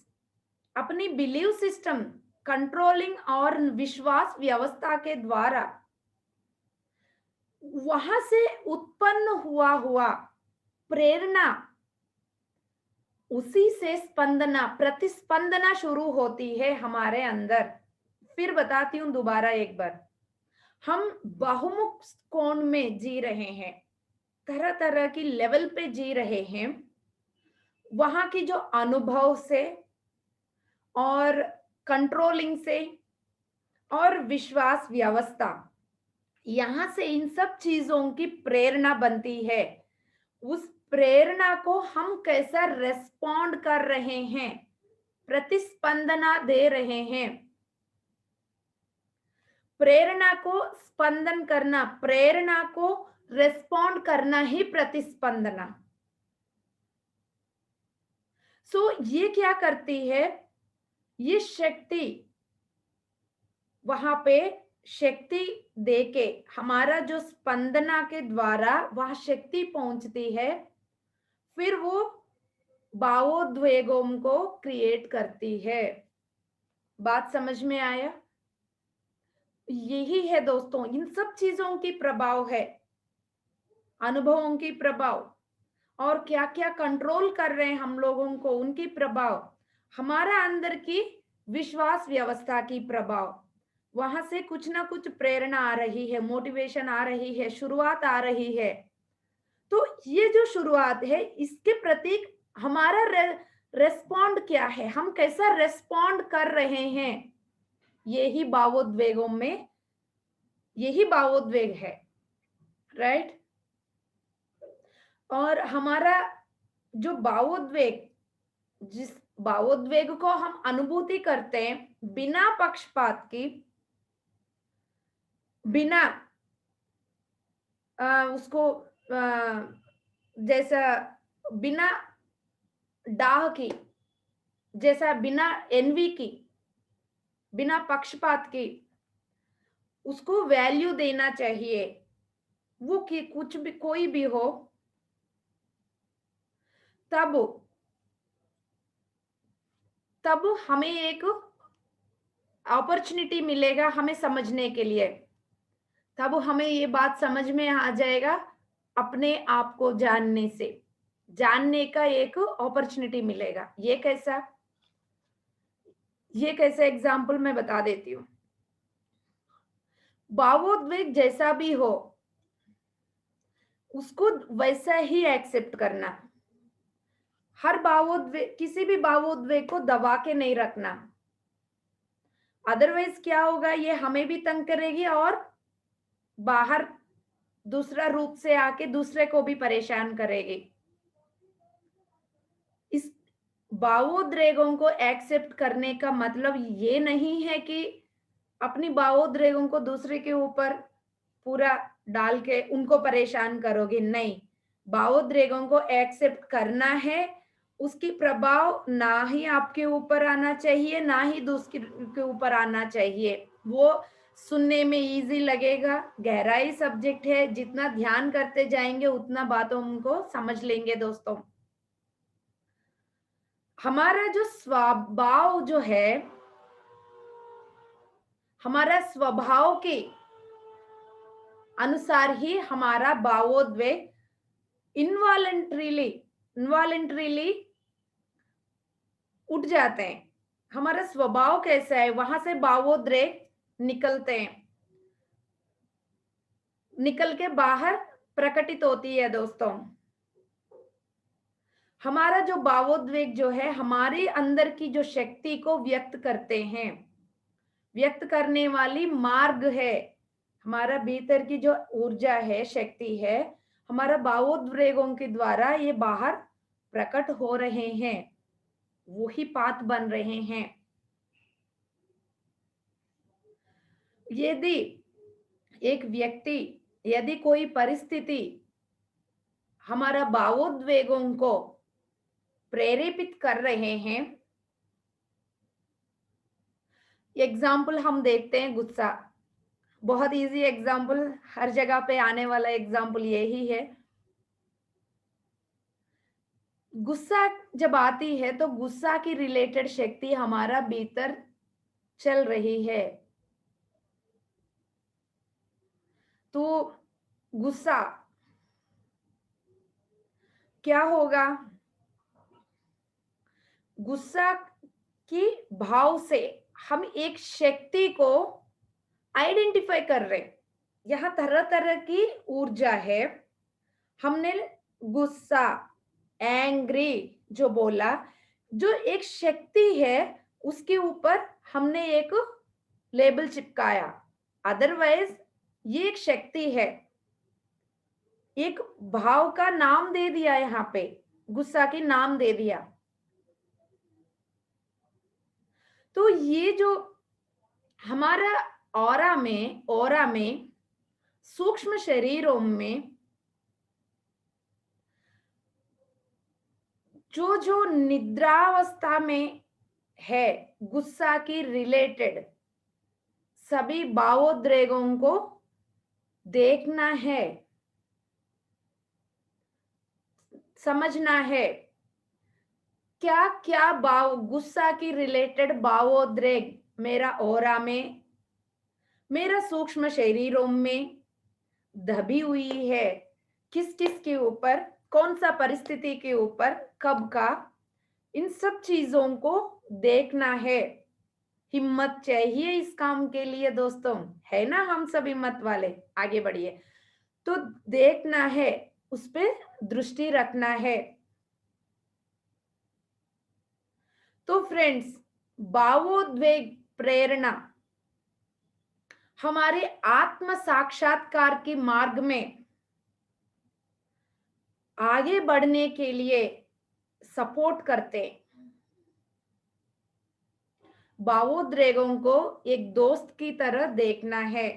अपनी बिलीव सिस्टम, कंट्रोलिंग और विश्वास व्यवस्था के द्वारा वहां से उत्पन्न हुआ प्रेरणा, उसी से स्पंदना, प्रतिस्पंदना शुरू होती है हमारे अंदर। फिर बताती हूं दोबारा एक बार, हम बहुमुख कोण में जी रहे हैं, तरह तरह की लेवल पे जी रहे हैं, वहां की जो अनुभव से और कंट्रोलिंग से और विश्वास व्यवस्था, यहां से इन सब चीजों की प्रेरणा बनती है। उस प्रेरणा को हम कैसा रेस्पॉन्ड कर रहे हैं, प्रतिस्पंदना दे रहे हैं। प्रेरणा को स्पंदन करना, प्रेरणा को रेस्पॉन्ड करना ही प्रतिस्पंदना। सो ये क्या करती है, ये शक्ति वहां पे शक्ति देके, हमारा जो स्पंदना के द्वारा वह शक्ति पहुंचती है, फिर वो भावोद्वेगों को क्रिएट करती है। बात समझ में आया? यही है दोस्तों, इन सब चीजों की प्रभाव है, अनुभवों की प्रभाव, और क्या क्या कंट्रोल कर रहे हैं हम लोगों को, उनकी प्रभाव, हमारा अंदर की विश्वास व्यवस्था की प्रभाव, वहां से कुछ ना कुछ प्रेरणा आ रही है, मोटिवेशन आ रही है, शुरुआत आ रही है। तो ये जो शुरुआत है, इसके प्रतीक हमारा रेस्पॉन्ड क्या है, हम कैसा रेस्पॉन्ड कर रहे हैं, यही भावोद्वेगों में, यही भावोद्वेग है, राइट? और हमारा जो भावोद्वेग, जिस भावोद्वेग को हम अनुभूति करते हैं बिना पक्षपात की, बिना उसको जैसा बिना डाह की, जैसा बिना एनवी की, बिना पक्षपात की उसको वैल्यू देना चाहिए। वो कि कुछ भी कोई भी हो, तब तब हमें एक अपॉर्चुनिटी मिलेगा हमें समझने के लिए। तब हमें ये बात समझ में आ जाएगा, अपने आप को जानने से, जानने का एक अपॉर्चुनिटी मिलेगा। ये कैसा एग्जाम्पल मैं बता देती हूँ। भावोद्वेग जैसा भी हो उसको वैसा ही एक्सेप्ट करना। हर भावोद्वेग, किसी भी भावोद्वेग को दबा के नहीं रखना, अदरवाइज क्या होगा, ये हमें भी तंग करेगी और बाहर दूसरा रूप से आके दूसरे को भी परेशान करेगी। इस भावोद्वेगों को एक्सेप्ट करने का मतलब ये नहीं है कि अपनी भावोद्वेगों को दूसरे के ऊपर पूरा डाल के उनको परेशान करोगे, नहीं। भावोद्वेगों को एक्सेप्ट करना है, उसकी प्रभाव ना ही आपके ऊपर आना चाहिए ना ही दूसरे के ऊपर आना चाहिए। वो सुनने में इजी लगेगा, गहराई सब्जेक्ट है, जितना ध्यान करते जाएंगे उतना बातों को समझ लेंगे दोस्तों। हमारा जो स्वभाव जो है, हमारा स्वभाव के अनुसार ही हमारा भावोद्वेग इनवॉलेंटरीली उठ जाते हैं। हमारा स्वभाव कैसा है वहां से भावोद्वेग निकलते हैं, निकल के बाहर प्रकटित होती है दोस्तों। हमारा जो भावोद्वेग जो है हमारे अंदर की जो शक्ति को व्यक्त करते हैं, व्यक्त करने वाली मार्ग है। हमारा भीतर की जो ऊर्जा है, शक्ति है, हमारा भावोद्वेगों के द्वारा ये बाहर प्रकट हो रहे हैं, वो ही पाथ बन रहे हैं। यदि एक व्यक्ति, यदि कोई परिस्थिति हमारा भावोद्वेगों को प्रेरेपित कर रहे हैं, एग्जाम्पल हम देखते हैं गुस्सा, बहुत इजी एग्जाम्पल, हर जगह पे आने वाला एग्जाम्पल यही है। गुस्सा जब आती है तो गुस्सा की रिलेटेड शक्ति हमारा भीतर चल रही है। तो गुस्सा क्या होगा, गुस्सा की भाव से हम एक शक्ति को आइडेंटिफाई कर रहे हैं। यहाँ तरह तरह की ऊर्जा है। हमने गुस्सा, एंग्री जो बोला, जो एक शक्ति है उसके ऊपर हमने एक लेबल चिपकाया, अदरवाइज ये एक शक्ति है, एक भाव का नाम दे दिया, यहाँ पे गुस्सा की नाम दे दिया। तो ये जो हमारा ऑरा में सूक्ष्म शरीरों में जो जो निद्रावस्था में है, गुस्सा की रिलेटेड सभी भावोद्वेगों को देखना है, समझना है। क्या क्या भाव, गुस्सा की रिलेटेड भावोद्वेग मेरा ऑरा में, मेरा सूक्ष्म शरीरों में दबी हुई है, किस किस के ऊपर, कौन सा परिस्थिति के ऊपर, कब का, इन सब चीजों को देखना है। हिम्मत चाहिए इस काम के लिए दोस्तों, है ना, हम सब हिम्मत वाले, आगे बढ़िए। तो देखना है, उस पे दृष्टि रखना है। तो फ्रेंड्स, भावोद्वेग प्रेरणा हमारे आत्म साक्षात्कार के मार्ग में आगे बढ़ने के लिए सपोर्ट करते। भावोद्वेगों को एक दोस्त की तरह देखना है।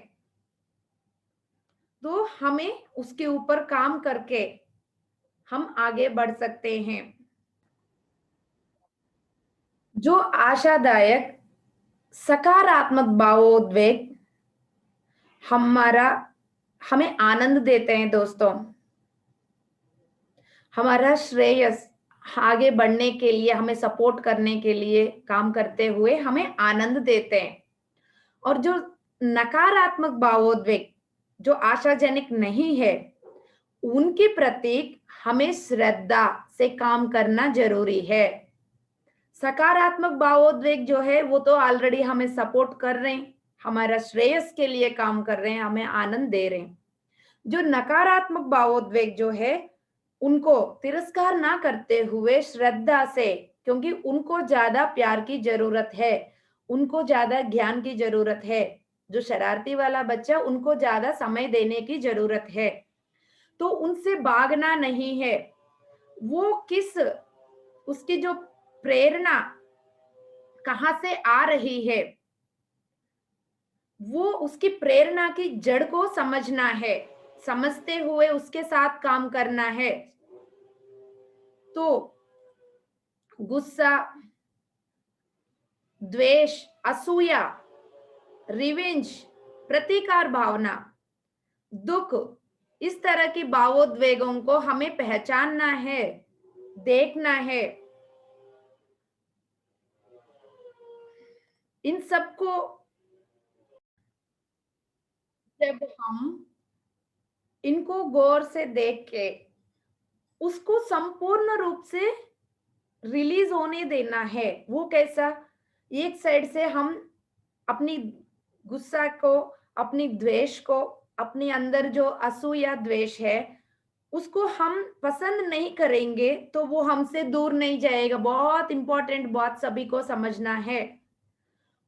तो हमें उसके ऊपर काम करके हम आगे बढ़ सकते हैं। जो आशादायक सकारात्मक भावोद्वेग हमारा हमें आनंद देते हैं दोस्तों, हमारा श्रेयस आगे बढ़ने के लिए, हमें सपोर्ट करने के लिए काम करते हुए हमें आनंद देते हैं। और जो नकारात्मक भावोद्वेग जो आशाजनक नहीं है, उनके प्रति हमें श्रद्धा से काम करना जरूरी है। सकारात्मक भावोद्वेग जो है वो तो ऑलरेडी हमें सपोर्ट कर रहे हैं, हमारा श्रेयस के लिए काम कर रहे हैं, हमें आनंद दे रहे हैं। जो नकारात्मक भावोद्वेग जो है, उनको तिरस्कार ना करते हुए श्रद्धा से, क्योंकि उनको ज्यादा प्यार की जरूरत है, उनको ज्यादा ज्ञान की जरूरत है। जो शरारती वाला बच्चा, उनको ज्यादा समय देने की जरूरत है। तो उनसे भागना नहीं है। वो किस उसकी जो प्रेरणा कहाँ से आ रही है, वो उसकी प्रेरणा की जड़ को समझना है, समझते हुए उसके साथ काम करना है। तो गुस्सा, द्वेष, असूया, रिवेंज, प्रतिकार भावना, दुख, इस तरह की भावोद्वेगों को हमें पहचानना है, देखना है। इन सबको जब हम इनको गौर से देख के उसको संपूर्ण रूप से रिलीज होने देना है। वो कैसा? एक साइड से हम अपनी गुस्सा को, अपनी द्वेष को, अपने अंदर जो असूया द्वेष है, उसको हम पसंद नहीं करेंगे तो वो हमसे दूर नहीं जाएगा। बहुत इंपॉर्टेंट बात सभी को समझना है।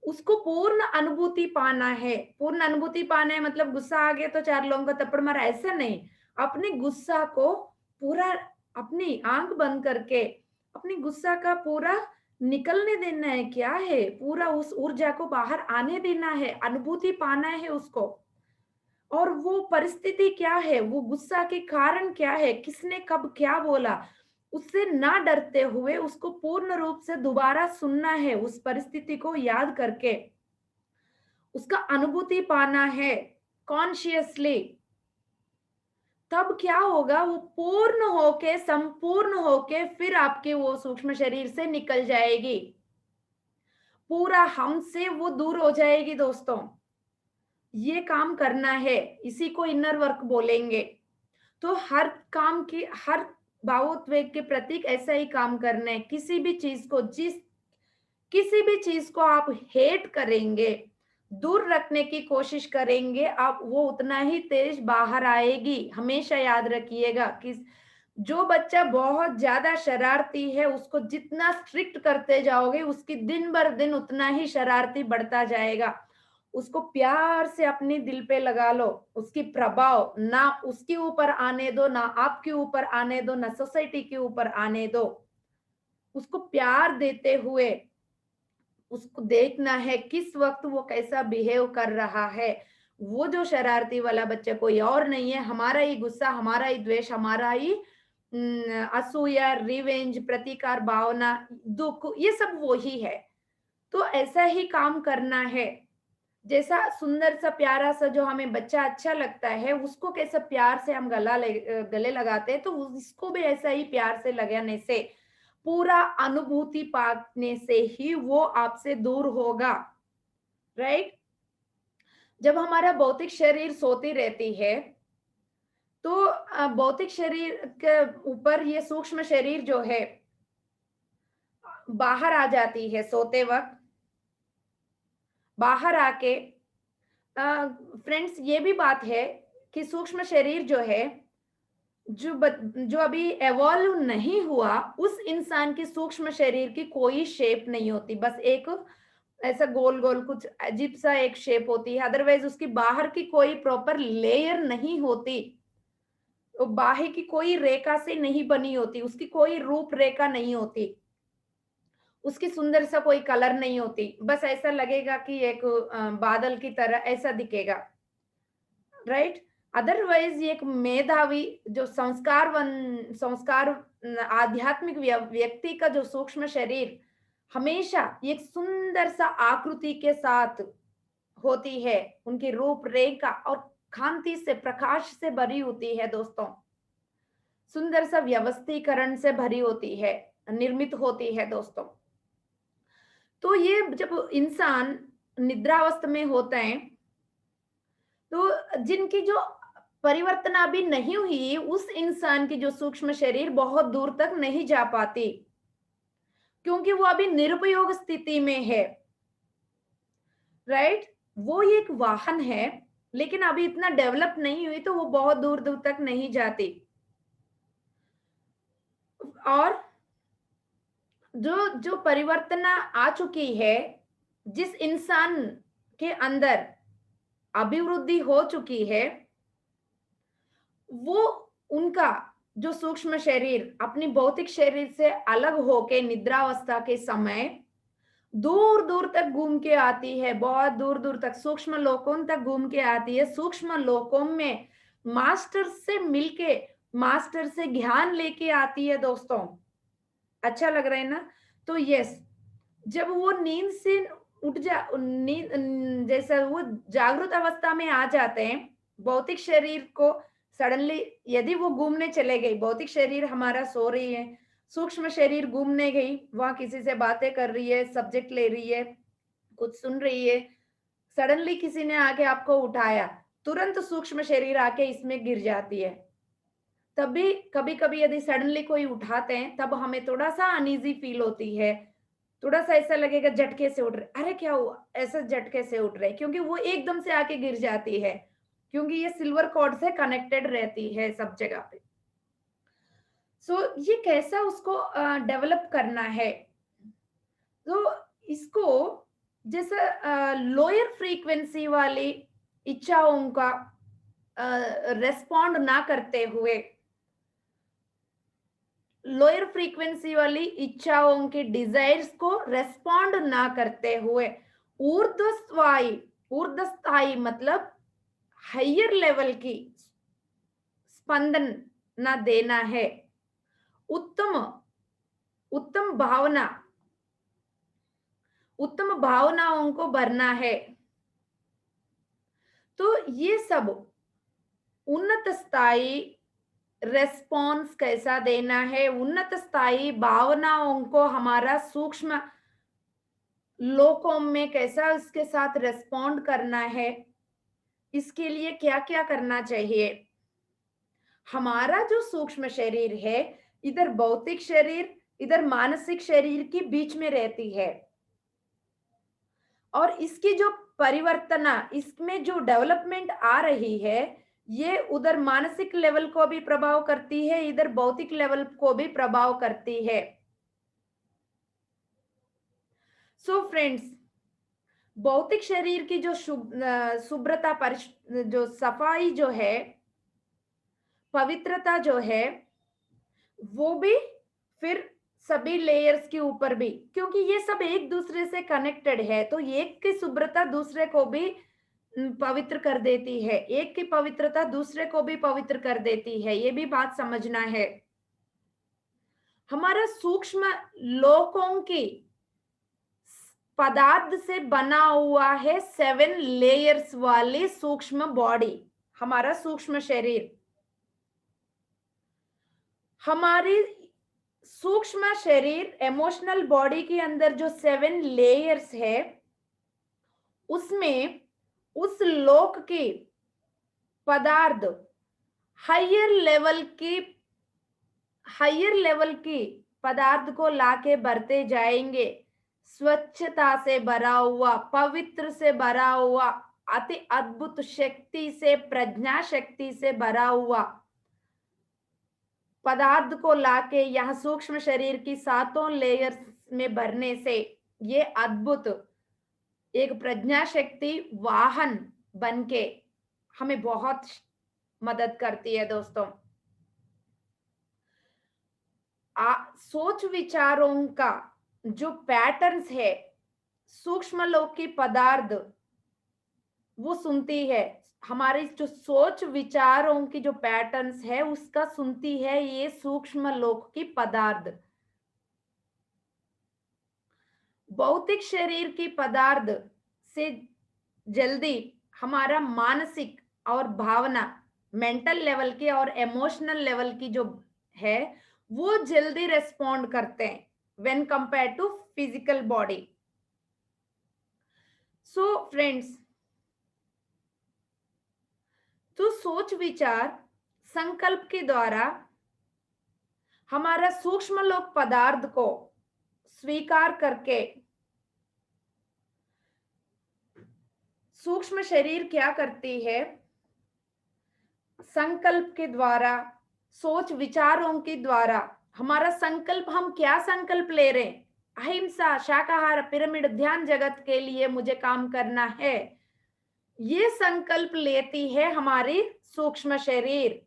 उसको पूर्ण अनुभूति पाना है। पूर्ण अनुभूति पाना है मतलब गुस्सा आ गया तो चार लोगों को थप्पड़ मारा, ऐसा नहीं। अपने गुस्सा को पूरा, अपनी आंख बंद करके अपनी गुस्सा का पूरा निकलने देना है। क्या है, पूरा उस ऊर्जा को बाहर आने देना है, अनुभूति पाना है उसको। और वो परिस्थिति क्या है, वो गुस्सा के कारण क्या है, किसने कब क्या बोला, उससे ना डरते हुए उसको पूर्ण रूप से दोबारा सुनना है। उस परिस्थिति को याद करके उसका अनुभूति पाना है कॉन्शियसली। तब क्या होगा, वो पूर्ण होके, संपूर्ण होके फिर आपके वो सूक्ष्म शरीर से निकल जाएगी, पूरा हमसे वो दूर हो जाएगी दोस्तों। ये काम करना है, इसी को इनर वर्क बोलेंगे। तो हर काम की, हर भावोद्वेग के प्रतीक ऐसा ही काम करना है। किसी भी चीज को, किसी भी चीज को आप हेट करेंगे, दूर रखने की कोशिश करेंगे, आप वो उतना ही तेज बाहर आएगी। हमेशा याद रखिएगा कि जो बच्चा बहुत ज्यादा शरारती है, उसको जितना स्ट्रिक्ट करते जाओगे, उसकी दिन भर दिन उतना ही शरारती बढ़ता जाएगा। उसको प्यार से अपने दिल पे लगा लो। उसकी प्रभाव ना उसके ऊपर आने दो, ना आपके ऊपर आने दो, ना सोसाइटी के ऊपर आने दो। उसको प्यार देते हुए उसको देखना है किस वक्त वो कैसा बिहेव कर रहा है। वो जो शरारती वाला बच्चा कोई और नहीं है, हमारा ही गुस्सा, हमारा ही द्वेष, हमारा ही असूया, रिवेंज, प्रतिकार भावना, दुख, ये सब वो ही है। तो ऐसा ही काम करना है। जैसा सुंदर सा प्यारा सा जो हमें बच्चा अच्छा लगता है, उसको कैसे प्यार से हम गले लगाते हैं, तो उसको भी ऐसा ही प्यार से लगाने से, पूरा अनुभूति पाने से ही वो आपसे दूर होगा। राइट? जब हमारा भौतिक शरीर सोती रहती है, तो भौतिक शरीर के ऊपर ये सूक्ष्म शरीर जो है बाहर आ जाती है सोते वक्त। बाहर आके फ्रेंड्स, ये भी बात है कि सूक्ष्म शरीर जो है, जो अभी एवॉल्व नहीं हुआ, उस इंसान की सूक्ष्म शरीर की कोई शेप नहीं होती। बस एक ऐसा गोल गोल कुछ अजीब सा एक शेप होती है। अदरवाइज उसकी बाहर की कोई प्रॉपर लेयर नहीं होती। तो बाहर की कोई रेखा से नहीं बनी होती, उसकी कोई रूप रेखा नहीं होती, उसकी सुंदर सा कोई कलर नहीं होती। बस ऐसा लगेगा कि एक बादल की तरह ऐसा दिखेगा। राइट? अदरवाइज एक मेधावी जो संस्कार आध्यात्मिक व्यक्ति का जो सूक्ष्म शरीर हमेशा एक सुंदर सा आकृति के साथ होती है, उनकी रूपरेखा और कांति से, प्रकाश से भरी होती है दोस्तों, सुंदर सा व्यवस्थीकरण से भरी होती है, निर्मित होती है दोस्तों। तो ये जब इंसान निद्रावस्था में होते हैं, तो जिनकी जो परिवर्तन अभी नहीं हुई, उस इंसान की जो सूक्ष्म शरीर बहुत दूर तक नहीं जा पाती, क्योंकि वो अभी निरुपयोग स्थिति में है, राइट। वो एक वाहन है, लेकिन अभी इतना डेवलप नहीं हुई, तो वो बहुत दूर दूर तक नहीं जाती। और जो जो परिवर्तन आ चुकी है, जिस इंसान के अंदर अभिवृद्धि हो चुकी है, वो उनका जो सूक्ष्म शरीर अपनी भौतिक शरीर से अलग होके निद्रावस्था के समय दूर दूर तक घूम के आती है, बहुत दूर दूर तक सूक्ष्म लोकों तक घूम के आती है। सूक्ष्म लोकों में मास्टर से मिलके, मास्टर से ज्ञान लेके आती है दोस्तों। अच्छा लग रहा है ना? तो यस, जब वो नींद से उठ जा नींद जैसा वो जागृत अवस्था में आ जाते हैं, भौतिक शरीर को सडनली यदि वो घूमने चले गई, भौतिक शरीर हमारा सो रही है, सूक्ष्म शरीर घूमने गई, वहां किसी से बातें कर रही है, सब्जेक्ट ले रही है, कुछ सुन रही है, सडनली किसी ने आके आपको उठाया, तुरंत सूक्ष्म शरीर आके इसमें गिर जाती है। तब भी कभी कभी यदि सडनली कोई उठाते हैं, तब हमें थोड़ा सा अनईजी फील होती है, थोड़ा सा ऐसा लगेगा झटके से उठ रहे, अरे क्या हुआ, ऐसा झटके से उठ रहे, क्योंकि वो एकदम से आके गिर जाती है, क्योंकि ये सिल्वर कॉर्ड से कनेक्टेड रहती है सब जगह पे। सो ये कैसा उसको डेवलप करना है, तो इसको जैसा लोअर फ्रीक्वेंसी वाली इच्छाओं का रेस्पॉन्ड ना करते हुए, लोअर फ्रीक्वेंसी वाली इच्छाओं के डिजायर्स को रेस्पॉन्ड ना करते हुए ऊर्ध्वस्थाई मतलब हायर लेवल की स्पंदन ना देना है, उत्तम उत्तम भावना, उत्तम भावनाओं को भरना है। तो ये सब उन्नत स्थायी रेस्पॉन्स कैसा देना है, उन्नत स्थायी भावनाओं को हमारा सूक्ष्म लोकों में कैसा उसके साथ रेस्पॉन्ड करना है, इसके लिए क्या क्या करना चाहिए। हमारा जो सूक्ष्म शरीर है, इधर भौतिक शरीर, इधर मानसिक शरीर के बीच में रहती है, और इसकी जो परिवर्तना, इसमें जो डेवलपमेंट आ रही है, ये उधर मानसिक लेवल को भी प्रभाव करती है, इधर भौतिक लेवल को भी प्रभाव करती है। सो फ्रेंड्स, भौतिक शरीर की जो शुभ्रता, जो सफाई जो है, पवित्रता जो है, वो भी फिर सभी लेयर्स के ऊपर भी, क्योंकि ये सब एक दूसरे से कनेक्टेड है, तो एक की शुभ्रता दूसरे को भी पवित्र कर देती है, एक की पवित्रता दूसरे को भी पवित्र कर देती है, ये भी बात समझना है। हमारा सूक्ष्म लोकों की पदार्थ से बना हुआ है 7 लेयर्स वाली सूक्ष्म बॉडी, हमारा सूक्ष्म शरीर। हमारी सूक्ष्म शरीर इमोशनल बॉडी के अंदर जो 7 लेयर्स है, उसमें उस लोक की पदार्थ हायर लेवल की पदार्थ को लाके भरते जाएंगे, स्वच्छता से भरा हुआ, पवित्र से भरा हुआ, अति अद्भुत शक्ति से, प्रज्ञा शक्ति से भरा हुआ पदार्थ को लाके यहाँ सूक्ष्म शरीर की 7 लेयर्स में भरने से ये अद्भुत एक प्रज्ञा शक्ति वाहन बनके हमें बहुत मदद करती है दोस्तों। सोच विचारों का जो पैटर्न्स है, सूक्ष्म लोक की पदार्थ वो सुनती है, हमारी जो सोच विचारों की जो पैटर्न्स है उसका सुनती है ये सूक्ष्म लोक की पदार्थ। भौतिक शरीर की पदार्थ से जल्दी हमारा मानसिक और भावना, मेंटल लेवल की और इमोशनल लेवल की जो है वो जल्दी रेस्पॉन्ड करते हैं when compare to physical body. So friends, तो सोच विचार संकल्प के द्वारा हमारा सूक्ष्म लोक पदार्थ को स्वीकार करके सूक्ष्म शरीर क्या करती है, संकल्प के द्वारा, सोच विचारों के द्वारा हमारा संकल्प, हम क्या संकल्प ले रहे हैं, अहिंसा, शाकाहार, पिरामिड, ध्यान जगत के लिए मुझे काम करना है, ये संकल्प लेती है हमारी सूक्ष्म शरीर।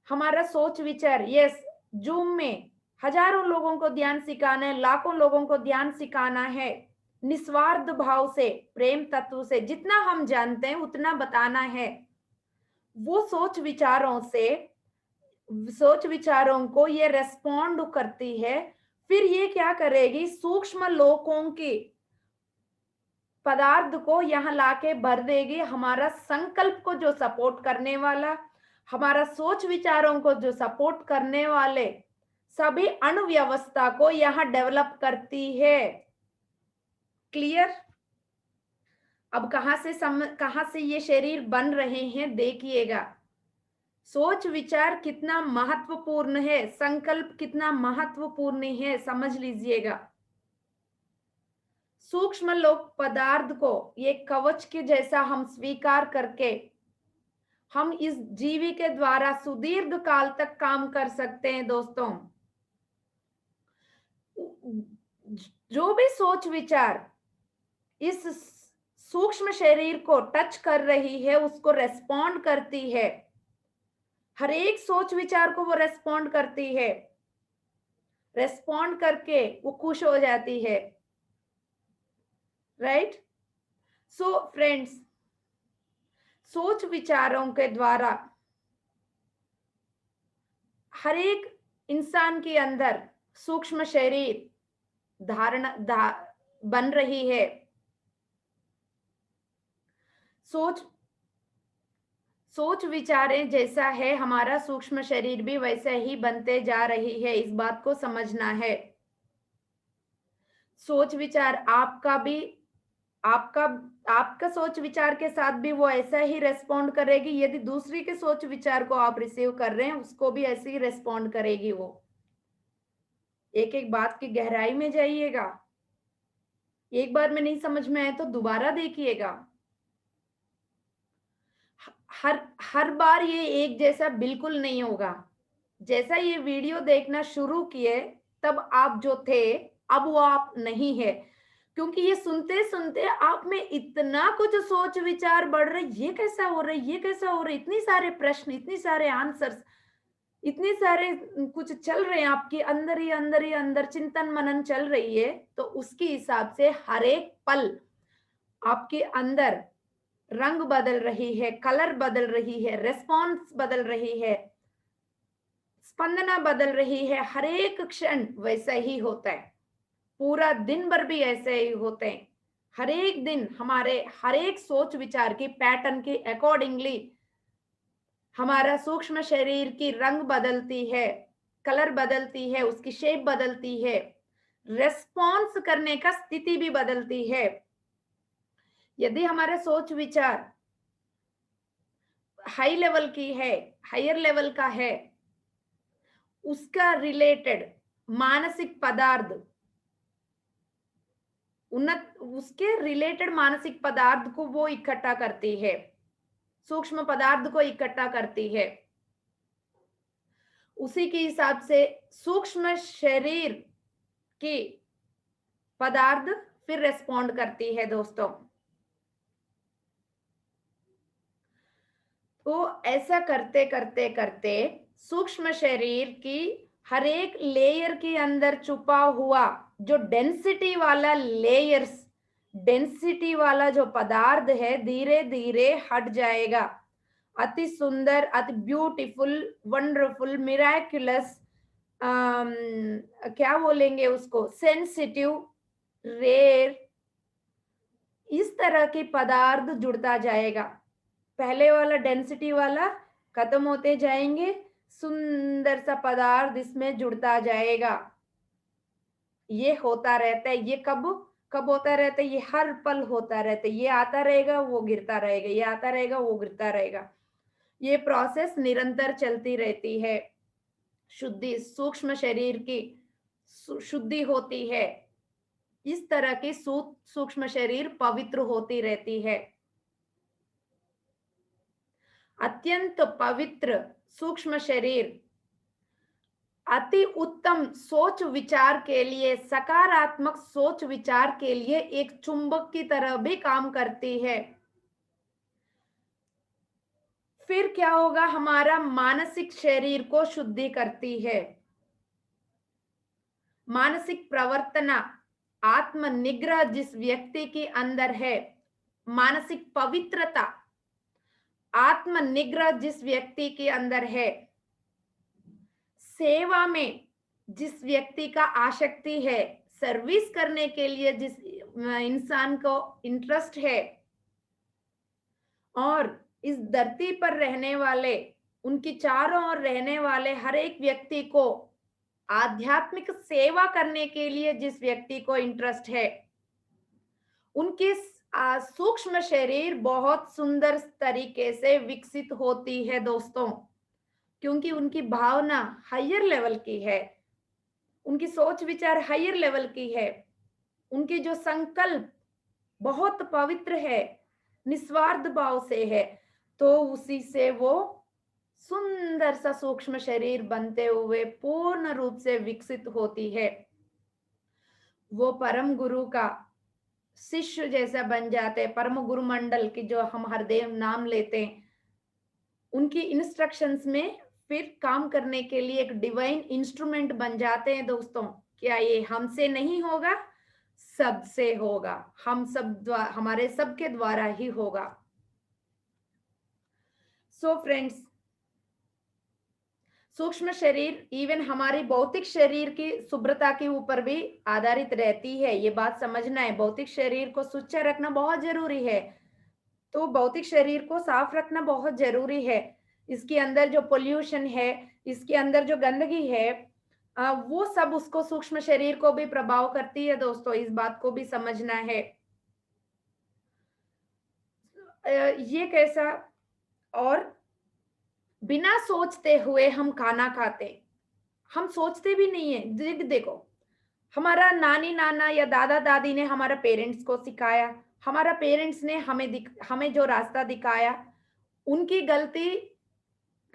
हमारा सोच विचार, यस, जूम में हजारों लोगों को ध्यान सिखाना है, लाखों लोगों को ध्यान सिखाना है, निस्वार्थ भाव से, प्रेम तत्व से, जितना हम जानते हैं उतना बताना है। वो सोच विचारों को ये रेस्पॉन्ड करती है। फिर ये क्या करेगी, सूक्ष्म लोकों की पदार्थ को यहाँ लाके भर देगी हमारा संकल्प को जो सपोर्ट करने वाला, हमारा सोच विचारों को जो सपोर्ट करने वाले सभी अणुव्यवस्था को यहाँ डेवलप करती है। क्लियर? अब कहां से ये शरीर बन रहे हैं देखिएगा। सोच विचार कितना महत्वपूर्ण है, संकल्प कितना महत्वपूर्ण है, समझ लीजिएगा। सूक्ष्म लोक पदार्थ को ये कवच के जैसा हम स्वीकार करके हम इस जीवी के द्वारा सुदीर्घ काल तक काम कर सकते हैं। दोस्तों, जो भी सोच विचार इस सूक्ष्म शरीर को टच कर रही है उसको रेस्पॉन्ड करती है, हर एक सोच विचार को वो रेस्पॉन्ड करती है, रेस्पॉन्ड करके वो खुश हो जाती है। राइट? सो फ्रेंड्स, सोच विचारों के द्वारा हर एक इंसान के अंदर सूक्ष्म शरीर बन रही है। सोच विचारें जैसा है हमारा सूक्ष्म शरीर भी वैसा ही बनते जा रही है, इस बात को समझना है। सोच विचार आपका सोच विचार के साथ भी वो ऐसा ही रेस्पॉन्ड करेगी। यदि दूसरी के सोच विचार को आप रिसीव कर रहे हैं उसको भी ऐसे ही रेस्पॉन्ड करेगी वो। एक एक बात की गहराई में जाइएगा, एक बार में नहीं समझ में आए तो दोबारा देखिएगा। हर बार ये एक जैसा बिल्कुल नहीं होगा। जैसा ये वीडियो देखना शुरू किए तब आप जो थे अब वो आप नहीं है, क्योंकि ये सुनते सुनते आप में इतना कुछ सोच विचार बढ़ रहे, ये कैसा हो रहा है, ये कैसा हो रहा है, इतनी सारे प्रश्न, इतनी सारे आंसर्स, इतने सारे कुछ चल रहे हैं आपके अंदर चिंतन मनन चल रही है। तो उसके हिसाब से हर एक पल आपके अंदर रंग बदल रही है, कलर बदल रही है, रेस्पॉन्स बदल रही है, स्पंदना बदल रही है। हर एक क्षण वैसा ही होता है, पूरा दिन भर भी ऐसे ही होते हैं। हर एक दिन हमारे हर एक सोच विचार की पैटर्न के अकॉर्डिंगली हमारा सूक्ष्म शरीर की रंग बदलती है, कलर बदलती है, उसकी शेप बदलती है, रेस्पॉन्स करने का स्थिति भी बदलती है। यदि हमारा सोच विचार हाई लेवल की है, हायर लेवल का है, उसका रिलेटेड मानसिक पदार्थ, उसके रिलेटेड मानसिक पदार्थ को वो इकट्ठा करती है, सूक्ष्म पदार्थ को इकट्ठा करती है। उसी के हिसाब से सूक्ष्म शरीर की पदार्थ फिर रेस्पॉन्ड करती है। दोस्तों, तो ऐसा करते करते करते सूक्ष्म शरीर की हर एक लेयर के अंदर छुपा हुआ जो डेंसिटी वाला लेयर्स डेंसिटी वाला जो पदार्थ है धीरे धीरे हट जाएगा। अति सुंदर, अति ब्यूटीफुल, वंडरफुल, मिराक्युलस, क्या बोलेंगे उसको, सेंसिटिव, रेयर, इस तरह के पदार्थ जुड़ता जाएगा। पहले वाला डेंसिटी वाला खत्म होते जाएंगे, सुंदर सा पदार्थ इसमें जुड़ता जाएगा। ये होता रहता है। ये कब कब होता रहता है? ये हर पल होता रहता है। ये आता रहेगा, वो गिरता रहेगा, ये आता रहेगा, वो गिरता रहेगा। ये प्रोसेस निरंतर चलती रहती है। शुद्धि, सूक्ष्म शरीर की शुद्धि होती है। इस तरह की सूक्ष्म शरीर पवित्र होती रहती है। अत्यंत पवित्र सूक्ष्म शरीर अति उत्तम सोच विचार के लिए, सकारात्मक सोच विचार के लिए एक चुंबक की तरह भी काम करती है। फिर क्या होगा? हमारा मानसिक शरीर को शुद्धि करती है। मानसिक प्रवर्तना, आत्म निग्रह जिस व्यक्ति के अंदर है, मानसिक पवित्रता, आत्म निग्रह जिस व्यक्ति के अंदर है, सेवा में जिस व्यक्ति का आसक्ति है, सर्विस करने के लिए जिस इंसान को इंटरेस्ट है, और इस धरती पर रहने वाले, उनकी चारों ओर रहने वाले हर एक व्यक्ति को आध्यात्मिक सेवा करने के लिए जिस व्यक्ति को इंटरेस्ट है, उनकी सूक्ष्म शरीर बहुत सुंदर तरीके से विकसित होती है दोस्तों, क्योंकि उनकी भावना हायर लेवल की है, उनकी सोच विचार हायर लेवल की है, उनकी जो संकल्प बहुत पवित्र है, निस्वार्थ भाव से है, तो उसी से वो सुंदर सा सूक्ष्म शरीर बनते हुए पूर्ण रूप से विकसित होती है। वो परम गुरु का शिष्य जैसा बन जाते हैं। परम गुरु मंडल की जो हम हरदेव नाम लेते हैं, उनकी इंस्ट्रक्शंस में फिर काम करने के लिए एक डिवाइन इंस्ट्रूमेंट बन जाते हैं दोस्तों। क्या ये हमसे नहीं होगा? सबसे होगा। हम सब हमारे सबके द्वारा ही होगा। सो फ्रेंड्स, सूक्ष्म शरीर इवन हमारी भौतिक शरीर की शुभ्रता के ऊपर भी आधारित रहती है। ये बात समझना है। भौतिक शरीर को स्वच्छ रखना बहुत जरूरी है। तो भौतिक शरीर को साफ रखना बहुत जरूरी है। इसके अंदर जो पोल्यूशन है, इसके अंदर जो गंदगी है, वो सब उसको, सूक्ष्म शरीर को भी प्रभाव करती है दोस्तों। इस बात को भी समझना है। ये कैसा? और बिना सोचते हुए हम खाना खाते, हम सोचते भी नहीं है। देखो, हमारा नानी नाना या दादा दादी ने हमारा पेरेंट्स को सिखाया, हमारा पेरेंट्स ने हमें जो रास्ता दिखाया, उनकी गलती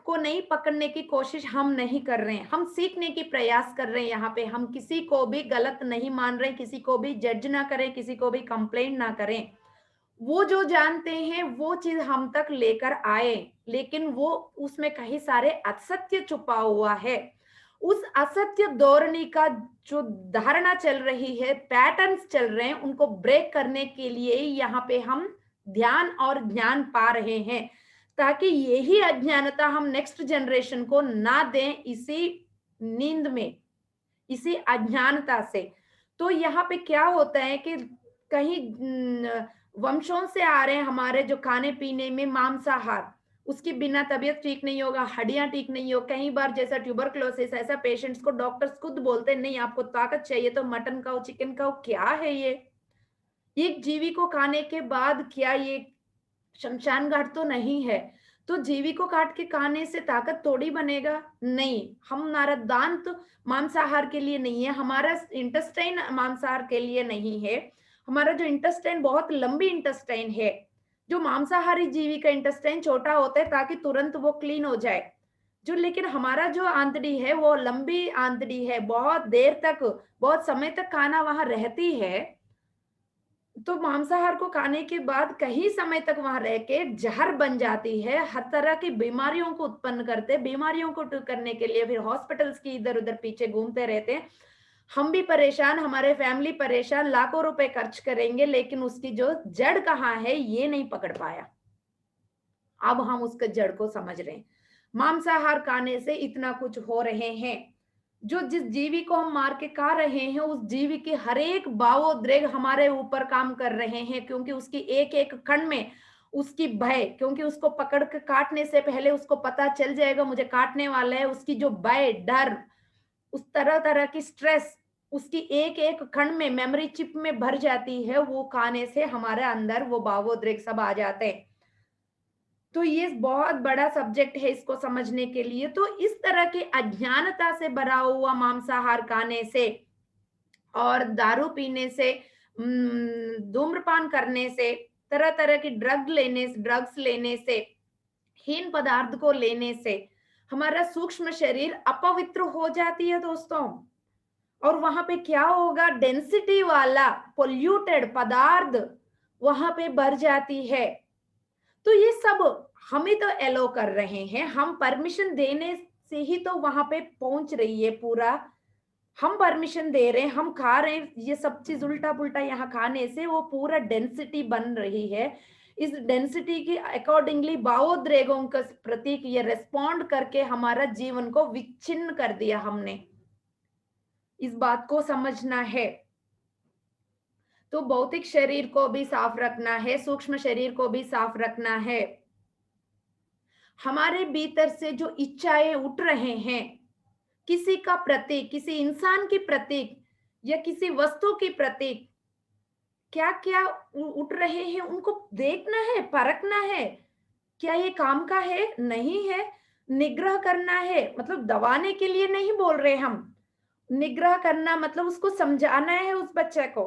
को नहीं पकड़ने की कोशिश हम नहीं कर रहे हैं। हम सीखने की प्रयास कर रहे हैं। यहाँ पे हम किसी को भी गलत नहीं मान रहे, किसी को भी जज ना करें, किसी को भी कंप्लेंट ना करें। वो जो जानते हैं वो चीज हम तक लेकर आए, लेकिन वो उसमें कई सारे असत्य छुपा हुआ है। उस असत्य धोरणी का जो धारणा चल रही है, पैटर्न्स चल रहे हैं, उनको ब्रेक करने के लिए यहाँ पे हम ध्यान और ज्ञान पा रहे हैं, ताकि यही अज्ञानता हम नेक्स्ट जनरेशन को ना दें इसी नींद में, इसी अज्ञानता से। तो यहाँ पे क्या होता है कि कहीं वंशों से आ रहे हैं हमारे जो खाने पीने में मांसाहार, उसके बिना तबीयत ठीक नहीं होगा, हड्डियां ठीक नहीं हो। कई बार जैसा ट्यूबरक्लोसिस, ऐसा पेशेंट्स को डॉक्टर्स खुद बोलते हैं, नहीं आपको ताकत चाहिए तो मटन खाओ, चिकन खाओ। क्या है ये? एक जीवी को खाने के बाद क्या ये शमशान घाट तो नहीं है। तो जीवी को काट के खाने से ताकत थोड़ी बनेगा? नहीं। हमारा दांत मांसाहार के लिए नहीं है, हमारा इंटेस्टाइन मांसाहार के लिए नहीं है। हमारा जो इंटेस्टाइन बहुत लंबी इंटेस्टाइन है। जो मांसाहारी जीवी का इंटेस्टाइन छोटा होता है ताकि तुरंत वो क्लीन हो जाए। जो लेकिन हमारा जो आंतड़ी है वो लंबी आंतड़ी है, बहुत देर तक, बहुत समय तक खाना वहां रहती है। तो मांसाहार को खाने के बाद कई समय तक वहां रह के जहर बन जाती है, हर तरह की बीमारियों को उत्पन्न करते, बीमारियों को ठीक करने के लिए फिर हॉस्पिटल्स की इधर उधर पीछे घूमते रहते हैं। हम भी परेशान, हमारे फैमिली परेशान, लाखों रुपए खर्च करेंगे, लेकिन उसकी जो जड़ कहाँ है ये नहीं पकड़ पाया। अब हम उसके जड़ को समझ रहे हैं। मांसाहार खाने से इतना कुछ हो रहे हैं। जो जिस जीवी को हम मार के खा रहे हैं, उस जीवी की हर एक भावोद्वेग हमारे ऊपर काम कर रहे हैं, क्योंकि उसकी एक एक कण में उसकी भय, क्योंकि उसको पकड़ के काटने से पहले उसको पता चल जाएगा मुझे काटने वाला है, उसकी जो भय, डर, उस तरह तरह की स्ट्रेस उसकी एक एक कण में मेमोरी चिप में भर जाती है। वो खाने से हमारे अंदर वो भावोद्वेग सब आ जाते हैं। तो ये बहुत बड़ा सब्जेक्ट है इसको समझने के लिए। तो इस तरह की अज्ञानता से भरा हुआ मांसाहार खाने से और दारू पीने से, धूम्रपान करने से, तरह तरह की ड्रग्स लेने से, हीन पदार्थ को लेने से हमारा सूक्ष्म शरीर अपवित्र हो जाती है दोस्तों। और वहां पे क्या होगा, डेंसिटी वाला पोल्यूटेड पदार्थ वहां पे भर जाती है। तो ये सब हम ही तो एलो कर रहे हैं, हम परमिशन देने से ही तो वहां पे पहुंच रही है पूरा। हम परमिशन दे रहे हैं, हम खा रहे हैं, ये सब चीज उल्टा पुल्टा यहाँ खाने से वो पूरा डेंसिटी बन रही है। इस डेंसिटी की अकॉर्डिंगली भावोद्वेगों का प्रतीक ये रेस्पॉन्ड करके हमारा जीवन को विच्छिन्न कर दिया हमने। इस बात को समझना है। तो भौतिक शरीर को भी साफ रखना है, सूक्ष्म शरीर को भी साफ रखना है। हमारे भीतर से जो इच्छाएं उठ रहे हैं, किसी का प्रतीक, किसी इंसान की प्रतीक या किसी वस्तु की प्रतीक, क्या क्या उठ रहे हैं, उनको देखना है, परखना है। क्या ये काम का है, नहीं है, निग्रह करना है। मतलब दबाने के लिए नहीं बोल रहे हम, निग्रह करना मतलब उसको समझाना है उस बच्चे को,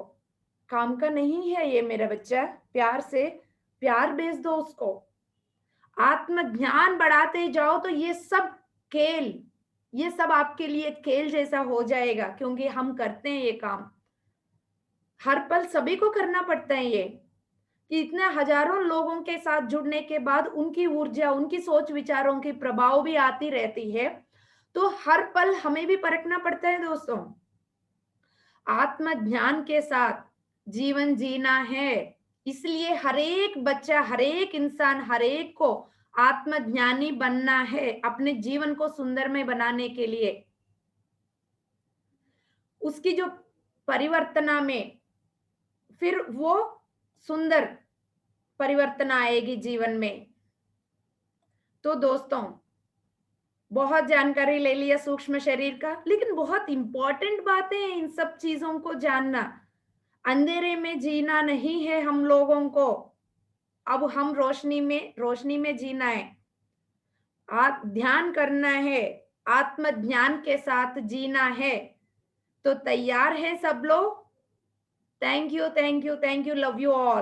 काम का नहीं है ये मेरा बच्चा, प्यार से प्यार भेज दो उसको। आत्मज्ञान बढ़ाते जाओ तो ये सब खेल, ये सब आपके लिए खेल जैसा हो जाएगा, क्योंकि हम करते हैं ये काम हर पल, सभी को करना पड़ता है ये। कि इतने हजारों लोगों के साथ जुड़ने के बाद उनकी ऊर्जा, उनकी सोच विचारों की प्रभाव भी आती रहती है। तो हर पल हमें भी परखना पड़ता है दोस्तों। आत्मज्ञान के साथ जीवन जीना है, इसलिए हर एक बच्चा, हर एक इंसान, हर एक को आत्मज्ञानी बनना है अपने जीवन को सुंदर में बनाने के लिए। उसकी जो परिवर्तना में फिर वो सुंदर परिवर्तन आएगी जीवन में। तो दोस्तों, बहुत जानकारी ले लिया सूक्ष्म शरीर का, लेकिन बहुत इंपॉर्टेंट बातें हैं इन सब चीजों को जानना। अंधेरे में जीना नहीं है हम लोगों को, अब हम रोशनी में जीना है। आप ध्यान करना है, आत्म ज्ञान के साथ जीना है। तो तैयार है सब लोग? Thank you, thank you, thank you, love you all.